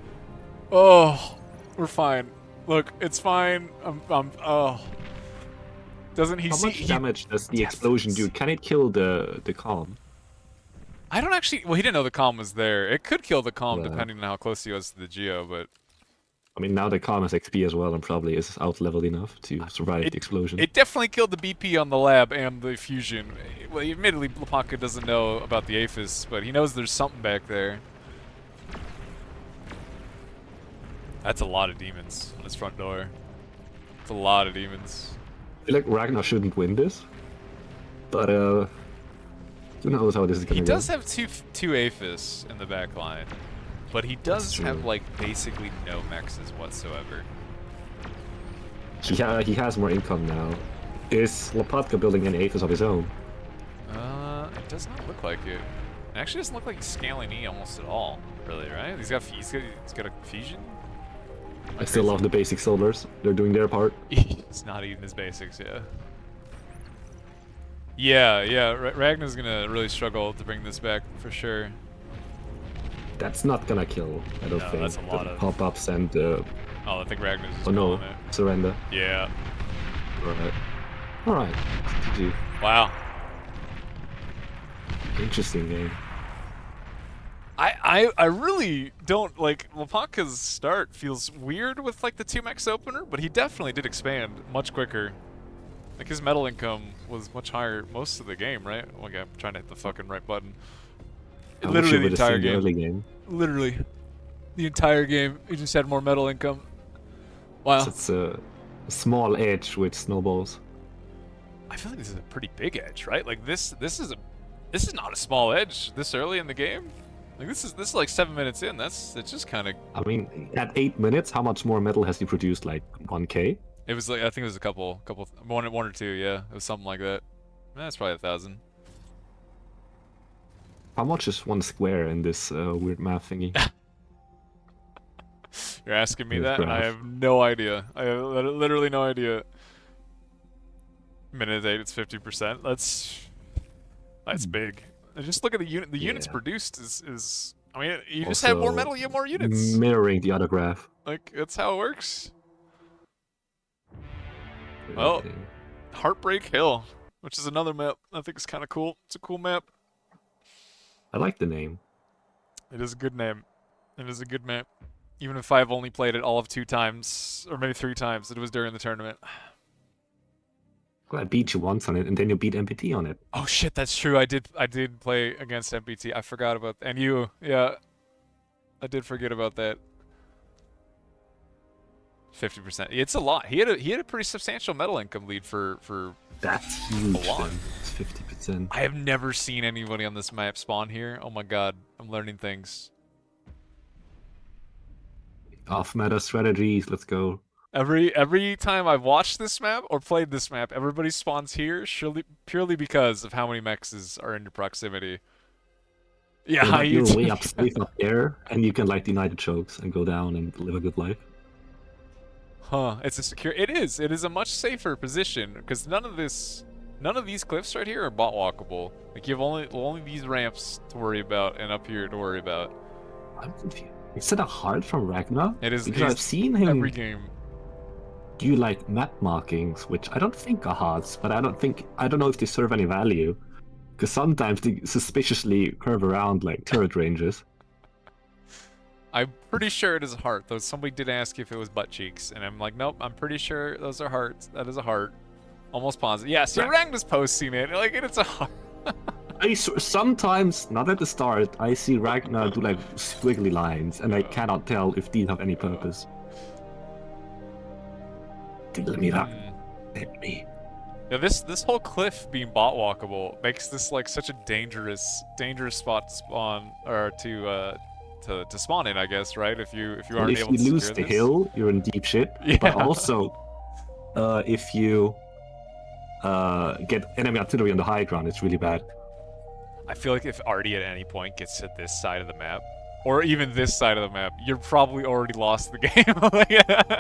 Oh. We're fine. Look, it's fine. Oh. Doesn't he How see... much damage does the explosion do? Can it kill the column? I don't actually... Well, he didn't know the column was there. It could kill the column Yeah. depending on how close he was to the Geo, but... I mean, now the column has XP as well and probably is out-leveled enough to survive the explosion. It definitely killed the BP on the lab and the fusion. Well, admittedly, Lapaka doesn't know about the Aphis, but he knows there's something back there. That's a lot of demons on his front door. It's a lot of demons. I feel like Raghna shouldn't win this, but who knows how this is gonna He go. does have two Aphis in the back line, but he does true. have like basically no mexes whatsoever. He has more income now. Is Lopatka building an Aphis of his own? It does not look like it. It actually doesn't look like he's scaling E almost at all, really, right? He's got a fusion. I still love the basic solars. They're doing their part. He's not eating his basics, yeah. Yeah. Raghna's gonna really struggle to bring this back for sure. That's not gonna kill, I don't No, think. that's a lot The of- pop-ups and Oh, I think Raghna's just oh no, calling it. surrender. Yeah. Alright. GG. Wow. Interesting game. I really don't like Lapaka's start feels weird with like the 2-mex opener, but he definitely did expand much quicker. Like his metal income was much higher most of the game, right? Okay, I'm trying to hit the fucking right button. I wish Literally you the would've seen entire the early game. Literally. The entire game. He just had more metal income. Wow. So it's a small edge with snowballs. I feel like this is a pretty big edge, right? Like this is not a small edge this early in the game. Like this is like 7 minutes in. It's just kind of. I mean, at 8 minutes, how much more metal has he produced? Like 1k? It was like I think it was a couple, one or two. Yeah, it was something like that. That's probably 1,000. How much is one square in this weird math thingy? You're asking me Here's that? graph. I have no idea. I have literally no idea. Minute 8, it's 50%. That's big. And just look at the unit. The units Yeah. produced is. I mean, you just have more Also, metal, you have more units. Mirroring the other graph. Like that's how it works. Well, Okay. Heartbreak Hill, which is another map I think is kind of cool. It's a cool map. I like the name. It is a good name. It is a good map. Even if I've only played it all of 2 times, or maybe 3 times, it was during the tournament. Well, I beat you once on it, and then you beat MPT on it. Oh shit, that's true. I did play against MPT. I forgot about and you. Yeah, I did forget about that. 50%. It's a lot. He had a pretty substantial metal income lead for. That's huge. A lot. Then. It's 50%. I have never seen anybody on this map spawn here. Oh my god, I'm learning things. Off-meta strategies. Let's go. Every time I've watched this map or played this map, everybody spawns here purely because of how many mexes are in your proximity. Yeah, Yeah, but you're you way up safe up there, and you can like deny the chokes and go down and live a good life. Huh? It's a secure. It is. It is a much safer position because none of this None of these cliffs right here are bot walkable. Like you have only these ramps to worry about and up here to worry about. I'm confused. Is it a heart from Raghna? It is. Because I've seen him every game. do like map markings, which I don't think are hearts, but I don't know if they serve any value. Because sometimes they suspiciously curve around like turret ranges. I'm pretty sure it is a heart, though somebody did ask if it was butt cheeks, and I'm like, nope, I'm pretty sure those are hearts. That is a heart. Almost positive. Yeah, see, Raghna's posting it, like, and it's a heart. Sometimes, not at the start, I see Raghna do like squiggly lines, and I cannot tell if these have any purpose. Let me up. Let me. Yeah, this whole cliff being bot walkable makes this like such a dangerous spot to spawn or to spawn in, I guess, right? If you aren't able to if you lose secure the this. hill, you're in deep shit. Yeah. But also, if you get enemy artillery on the high ground, it's really bad. I feel like if Artie at any point gets to this side of the map, or even this side of the map, you're probably already lost the game. Like,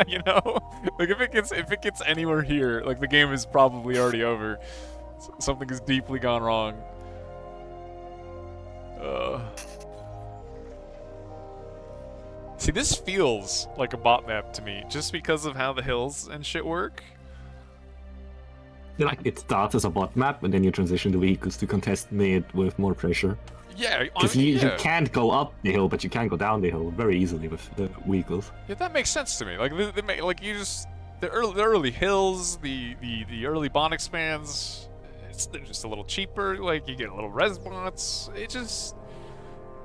you know, like if it gets anywhere here, like the game is probably already over. Something has deeply gone wrong. See, this feels like a bot map to me, just because of how the hills and shit work. Like it starts as a bot map, and then you transition the vehicles to contest mid with more pressure. Yeah, Because you can't go up the hill, but you can go down the hill very easily with the vehicles. Yeah, that makes sense to me. Like like you just the early hills, the early bot expands. They're just a little cheaper. Like you get a little res bots. It just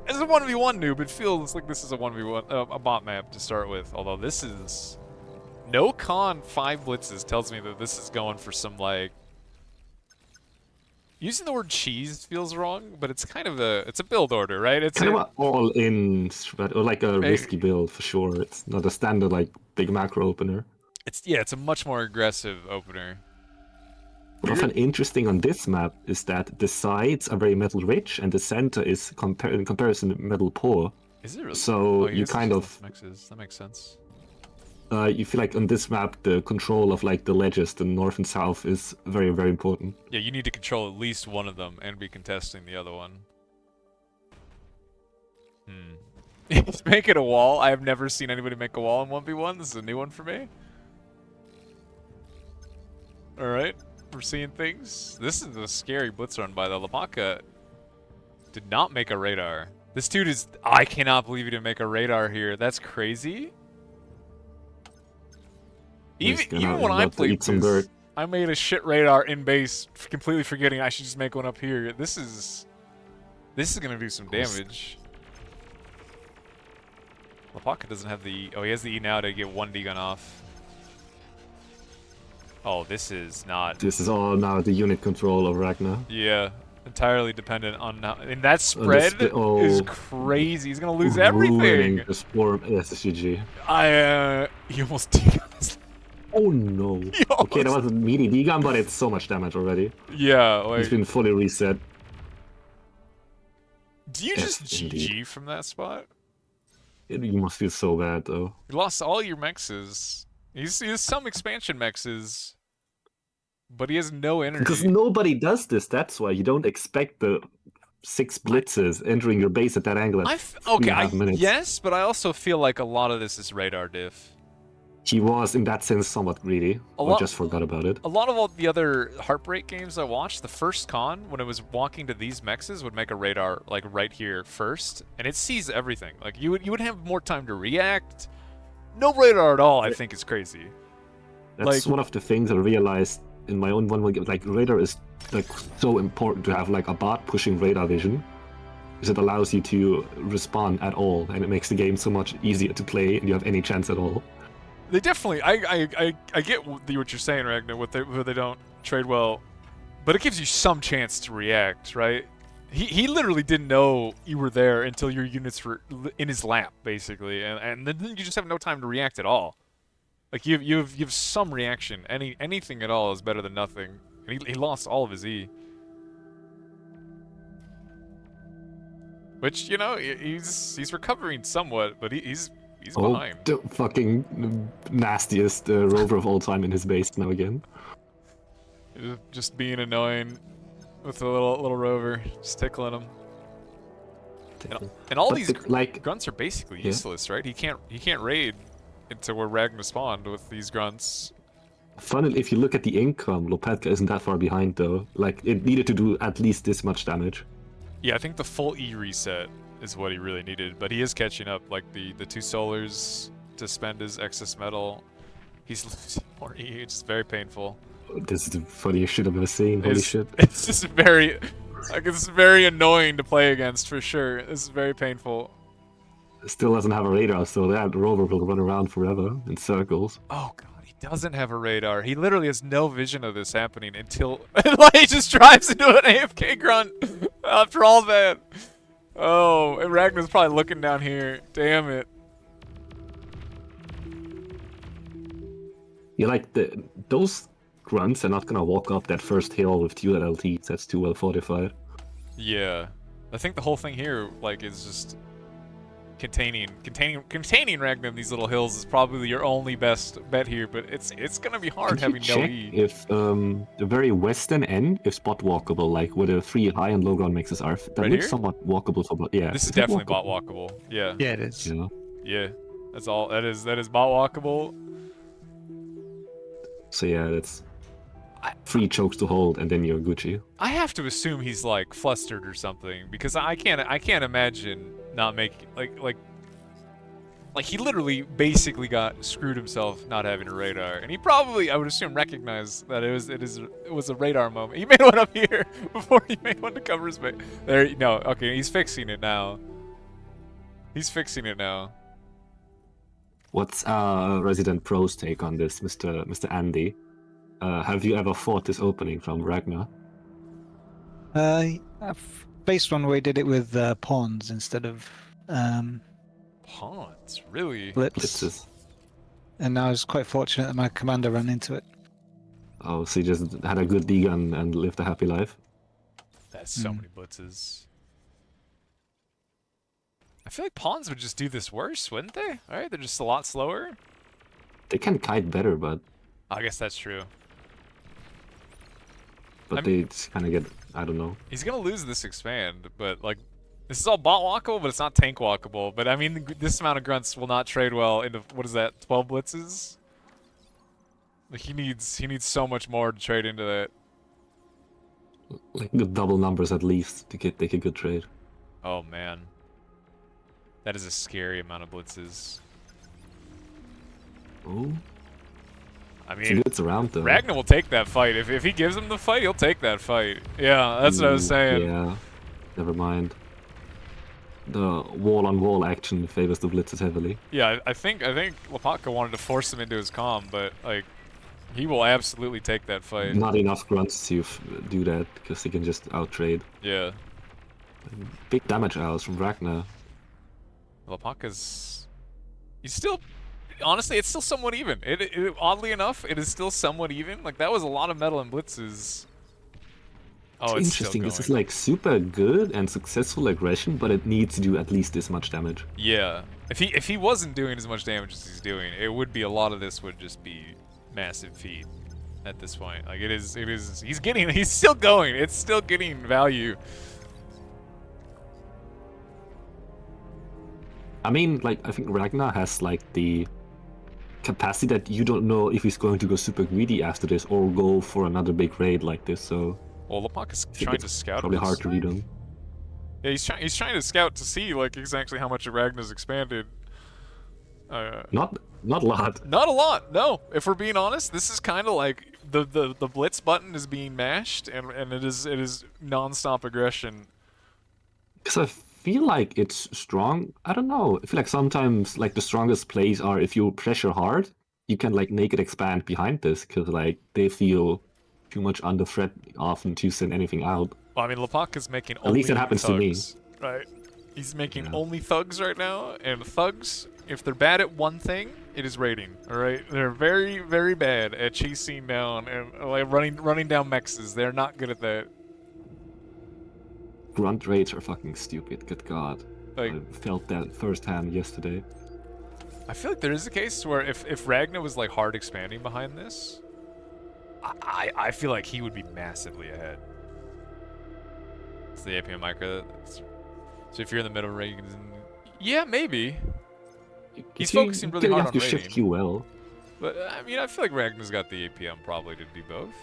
as a 1v1 noob, it feels like this is a 1v1 a bot map to start with. Although this is no con 5 blitzes tells me that this is going for some like. Using the word cheese feels wrong, but it's kind of it's a build order, right? It's kind of all in, or like a risky build for sure. It's not a standard like big macro opener. It's a much more aggressive opener. What I find interesting on this map is that the sides are very metal rich, and the center is in comparison metal poor. Is it really? So you kind of mixes. That makes sense. You feel like on this map, the control of like the ledges, the north and south, is very, very important. Yeah, you need to control at least one of them and be contesting the other one. He's making a wall. I have never seen anybody make a wall in 1v1. This is a new one for me. Alright, we're seeing things. This is a scary blitz run by the Lapaka. Did not make a radar. This dude is... I cannot believe he didn't make a radar here. That's crazy. Even when I played this, I made a shit radar in base, completely forgetting I should just make one up here. This is gonna do some damage. Lapaka doesn't have the E. Oh, he has the E now to get one D-gun off. Oh, this is not... This is all now the unit control of Raghna. Yeah, entirely dependent on now. And that spread is crazy. He's gonna lose everything. The Spore SSG. He almost D-gun. Oh no. Okay, that was a meaty D-gun, but it's so much damage already. Yeah, like... It's been fully reset. Do you just GG from that spot? You must feel so bad, though. You lost all your mexes. He has some expansion mexes, but he has no energy. Because nobody does this, that's why. You don't expect the 6 blitzes entering your base at that angle at 3.5 minutes. Yes, but I also feel like a lot of this is radar diff. He was, in that sense, somewhat greedy. I just forgot about it. A lot of all the other Heartbreak games I watched, the first con, when it was walking to these mexes, would make a radar, like, right here first, and it sees everything. Like, you would have more time to react. No radar at all, I think, is crazy. That's one of the things I realized in my own one game. Like, radar is, like, so important to have, like, a bot pushing radar vision. Because it allows you to respond at all, and it makes the game so much easier to play, and you have any chance at all. They definitely, I get what you're saying, Raghna, where they don't trade well, but it gives you some chance to react, right? He literally didn't know you were there until your units were in his lap, basically, and then you just have no time to react at all. Like you have some reaction. Anything at all is better than nothing. And he lost all of his E, which he's recovering somewhat, but he's behind. The fucking nastiest rover of all time in his base now again. Just being annoying with a little rover, just tickling him. And all But these like, grunts are basically yeah. useless, right? He can't raid into where Raghna spawned with these grunts. funnily, if you look at the income, Lopetka isn't that far behind though. Like, it needed to do at least this much damage. Yeah, I think the full E reset is what he really needed, but he is catching up. Like the 2 solars to spend his excess metal, he's losing more E, which is very painful. This is the funniest shit I've ever seen. Holy shit. It's just very, like, it's very annoying to play against for sure. This is very painful. Still doesn't have a radar, so that rover will run around forever in circles. Oh god, he doesn't have a radar. He literally has no vision of this happening until like he just drives into an AFK grunt after all that. Oh, and Raghna's probably looking down here. Damn it. Yeah, like those grunts are not gonna walk up that first hill with 2 LTs. That's too well fortified. Yeah, I think the whole thing here, like, is just containing Raghna in these little hills is probably your only best bet here. But it's gonna be hard having no check E. if the very western end is spot walkable, like where the 3 high and low ground mixes are. That Right looks here? somewhat walkable for yeah. This is it definitely walkable? bot walkable. Yeah, Yeah, it is. Yeah. yeah. That's all. That is bot walkable. So yeah, that's 3 chokes to hold, and then you're Gucci. I have to assume he's like flustered or something because I can't imagine not making like he literally basically got screwed himself not having a radar, and he probably, I would assume, recognized that it was a radar moment. He made one up here before he made one to cover his face. There, no, okay, he's fixing it now. He's fixing it now. What's Resident Pro's take on this, Mr. Andy? Have you ever fought this opening from Raghna? I've based on where we did it with pawns instead of Pawns, really? blitz, Blitzes. and I was quite fortunate that my commander ran into it. Oh, so you just had a good D-gun and lived a happy life? That's so many blitzes. I feel like pawns would just do this worse, wouldn't they? Alright, they're just a lot slower. They can kite better, but I guess that's true. they just kind of get, I don't know. He's gonna lose this expand, but like, this is all bot walkable, but it's not tank walkable. But I mean, this amount of grunts will not trade well into, what is that, 12 blitzes? Like, he needs so much more to trade into that. Like good double numbers at least to take a good trade. Oh man, that is a scary amount of blitzes. Oh, I it's mean, it's around though. Raghna will take that fight. If he gives him the fight, he'll take that fight. Yeah, that's what I was saying. Yeah, never mind. The wall-on-wall action favors the blitzes heavily. Yeah, I think Lopatka wanted to force him into his calm, but like, he will absolutely take that fight. Not enough grunts to do that because he can just out-trade. Yeah, Big damage hours from Raghna. Lopatka's, he's still, honestly, it's still somewhat even. Oddly enough, it is still somewhat even. Like, that was a lot of metal and blitzes. Oh, it's Interesting. still This is going. like super good and successful aggression, but it needs to do at least this much damage. Yeah, if he wasn't doing as much damage as he's doing, it would be, a lot of this would just be massive feat at this point. Like, it is, he's still going. It's still getting value. I mean, like, I think Raghna has like the capacity that you don't know if he's going to go super greedy after this or go for another big raid like this. So Well, Lopatka's I think trying to it's scout. probably this. hard to read him. Yeah, he's trying to scout to see like exactly how much Raghna's expanded. Not a lot. Not a lot. No, if we're being honest, this is kind of like the blitz button is being mashed, and it is non-stop aggression. Because I feel like it's strong. I don't know. I feel like sometimes like the strongest plays are if you pressure hard, you can like naked expand behind this because like they feel too much under threat often to send anything out. Well, I mean, Lopatka's making At least it happens to me. thugs, right? He's making Yeah. only thugs right now, and thugs, if they're bad at one thing, it is raiding. All right, they're very, very bad at chasing down and like running down mexes. They're not good at that. Grunt raids are fucking stupid. Good God, Like, I felt that firsthand yesterday. I feel like there is a case where if Raghna was like hard expanding behind this, I feel like he would be massively ahead. It's the APM micro. So if you're in the middle range, yeah, maybe. He's focusing really hard on You shift rating. Q well. But I mean, I feel like Raghna's got the APM probably to do both.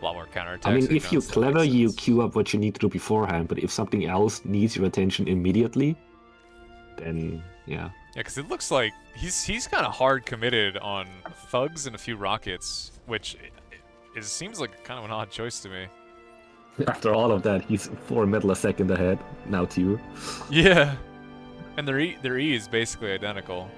A lot more counterattacks. I mean, so if you're still makes clever, you sense. queue up what you need to do beforehand. But if something else needs your attention immediately, then yeah. Yeah, because it looks like he's kind of hard committed on thugs and a few rockets, which it seems like kind of an odd choice to me. After all of that, he's 4 milliseconds ahead. Now 2. Yeah, and their E is basically identical.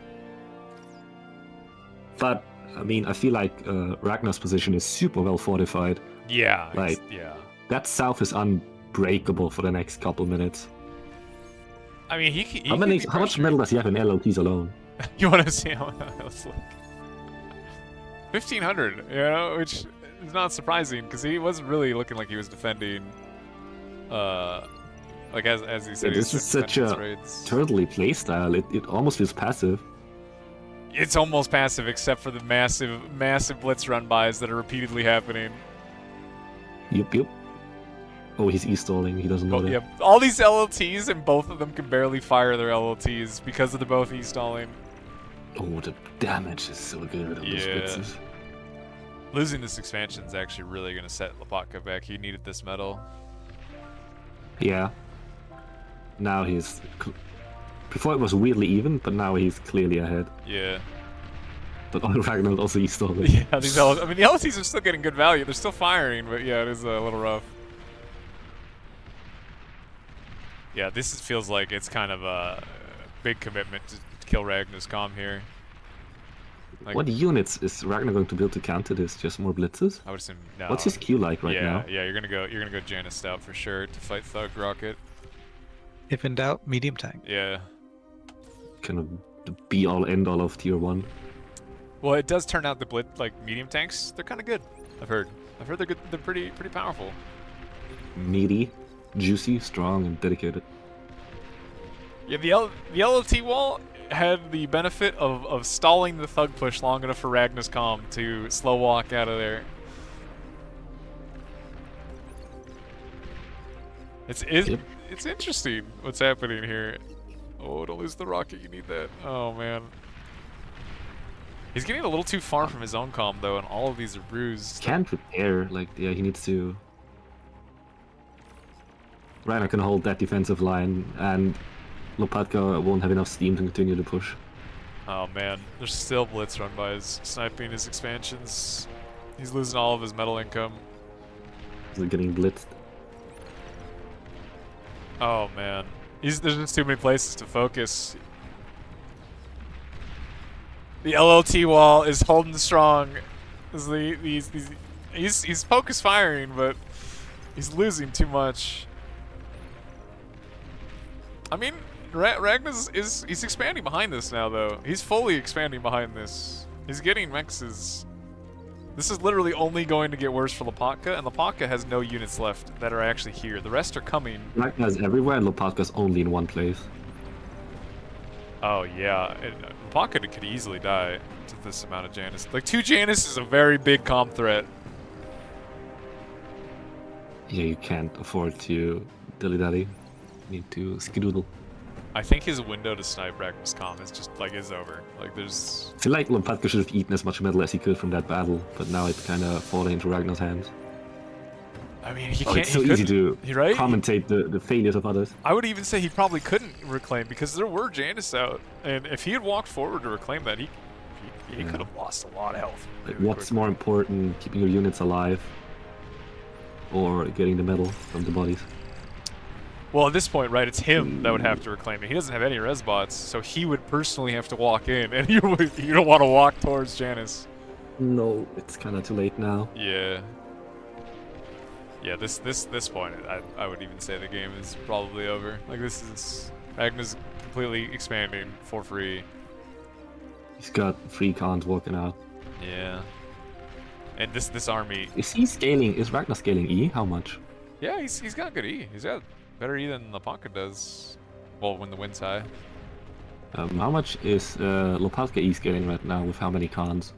But I mean, I feel like Raghna's position is super well fortified. Yeah, Like- yeah. That south is unbreakable for the next couple minutes. I mean, he How much metal does he have in LLTs alone? You want to see how else look? 1,500, you know, which is not surprising because he wasn't really looking like he was defending. Like as he said, he was This is such defending a his raids. turtley playstyle. It almost feels passive. It's almost passive, except for the massive blitz run bys that are repeatedly happening. Yup. Oh, he's e-stalling. He doesn't know that. Yeah, all these LLTs, and both of them can barely fire their LLTs because they're both e-stalling. Oh, the damage is so good on those Yeah. blitzes. Losing this expansion is actually really going to set Lopatka back. He needed this medal. Yeah. Now he's... Before it was weirdly even, but now he's clearly ahead. Yeah. But Raghna's also e-stalling. Yeah, I mean, the LLTs are still getting good value. They're still firing, but yeah, it is a little rough. Yeah, feels like it's kind of a big commitment to kill Raghna's comm here. Like, What units is Raghna going to build to counter this? Just more blitzes? I would assume no. What's his Q like right now? Yeah, you're gonna go Janus Stout for sure to fight Thug Rocket. If in doubt, medium tank. Yeah. Kind of the be-all, end-all of tier 1. Well, it does turn out the medium tanks, they're kind of good. I've heard they're good. They're pretty powerful. Meaty, juicy, strong, and dedicated. Yeah, the LLT wall had the benefit of stalling the Thug push long enough for Raghna's comm to slow walk out of there. It's interesting what's happening here. Oh, don't lose the rocket. You need that. Oh man. He's getting a little too far from his own comm though, and all of these are bruised. Can't repair, yeah, he needs to... Raghna can hold that defensive line, and Lopatka won't have enough steam to continue to push. Oh man, there's still blitz run by his sniping his expansions. He's losing all of his metal income. He's getting blitzed. Oh man, there's just too many places to focus. The LLT wall is holding strong. He's focus firing, but he's losing too much. I mean, Raghna's he's expanding behind this now, though. He's fully expanding behind this. He's getting mexes. This is literally only going to get worse for Lopatka, and Lopatka has no units left that are actually here. The rest are coming. Raghna's everywhere, and Lopatka's only in one place. Oh yeah, Lopatka could easily die to this amount of Janus. Like 2 Janus is a very big comm threat. Yeah, you can't afford to dilly-dally. You need to skedoodle. I think his window to snipe Raghna's comm is just is over. Like there's. I feel like Lopatka should have eaten as much metal as he could from that battle, but now it's kind of falling into Raghna's hands. I mean, he can't. It's so easy to right? commentate the failures of others. I would even say he probably couldn't reclaim because there were Janus out, and if he had walked forward to reclaim that, he could have lost a lot of health. Like, really what's quickly. more important, keeping your units alive, or getting the metal from the bodies? Well, at this point, right, it's him that would have to reclaim it. He doesn't have any res bots, so he would personally have to walk in, and you don't want to walk towards Janus. No, it's kind of too late now. Yeah. Yeah, this point, I would even say the game is probably over. Like this is Raghna's completely expanding for free. He's got 3 cons walking out. Yeah. And this army. Is he scaling? Is Raghna scaling E? How much? Yeah, he's got good E. He's got better E than Lopatka does. Well, when the wind's high. How much is Lopatka E scaling right now with how many cons?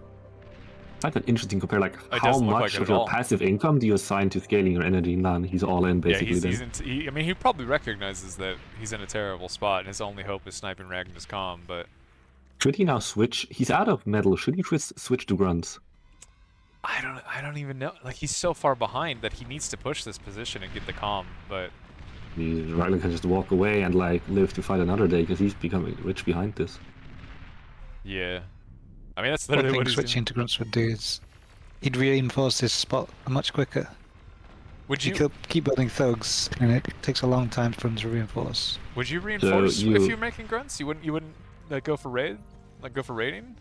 I find that interesting compare like It how doesn't look much like it of at your all. passive income do you assign to scaling your energy? None. He's all in Yeah, basically. I mean, he probably recognizes that he's in a terrible spot, and his only hope is sniping Raghna's comm. But Should he now switch? He's out of metal. Should he switch to grunts? I don't even know. Like, he's so far behind that he needs to push this position and get the comm. But Raghna can just walk away and like live to fight another day because he's becoming rich behind this. yeah, I mean that's One literally thing what he's switching doing. to grunts would do is he'd reinforce his spot much quicker. Would You you could keep building thugs, and it takes a long time for them to reinforce. reinforce you- if you're making grunts? You wouldn't go for raid, like go for raiding?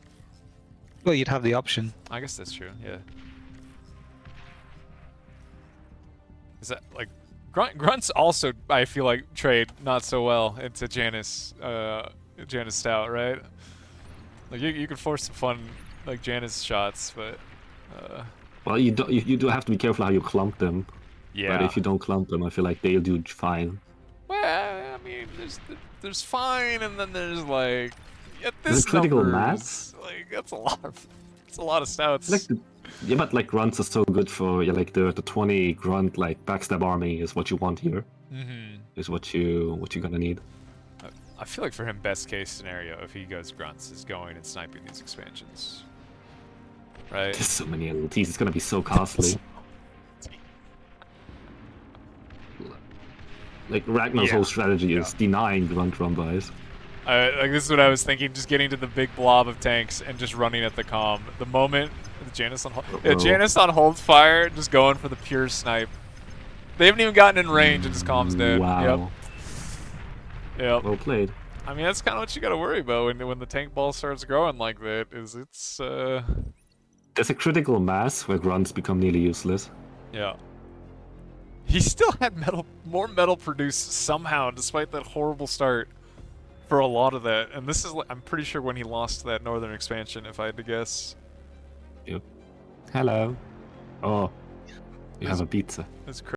Well, you'd have the option. I guess that's true. Yeah. Is that like grunts also? I feel like trade not so well into Janus Stout, right? Like you could force some fun like Janus shots, but Well, you do have to be careful how you clump them. yeah. But if you don't clump them, I feel like they'll do fine. Well, I mean, there's fine, and then there's like at There's this critical numbers, mass? like that's a lot of stouts. Like yeah, but like grunts are so good for like the 20 grunt like backstab army is what you want here. Mm-hmm. Is what you're gonna need. I feel like for him, best case scenario if he goes grunts is going and sniping these expansions. Right? There's so many LTs. It's gonna be so costly. Like Ragnar's Yeah. whole strategy is denying grunt run buys. Like this is what I was thinking, just getting to the big blob of tanks and just running at the comm. The moment Janus on Janus on hold fire, just going for the pure snipe. They haven't even gotten in range and his comm's dead. Wow. Yep. Well played. I mean, that's kind of what you got to worry about when the tank ball starts growing like that. There's a critical mass where grunts become nearly useless. Yeah. He still had more metal produced somehow, despite that horrible start for a lot of that. And this is, I'm pretty sure when he lost that northern expansion, if I had to guess. Yep. Hello. Oh, you have a pizza. It's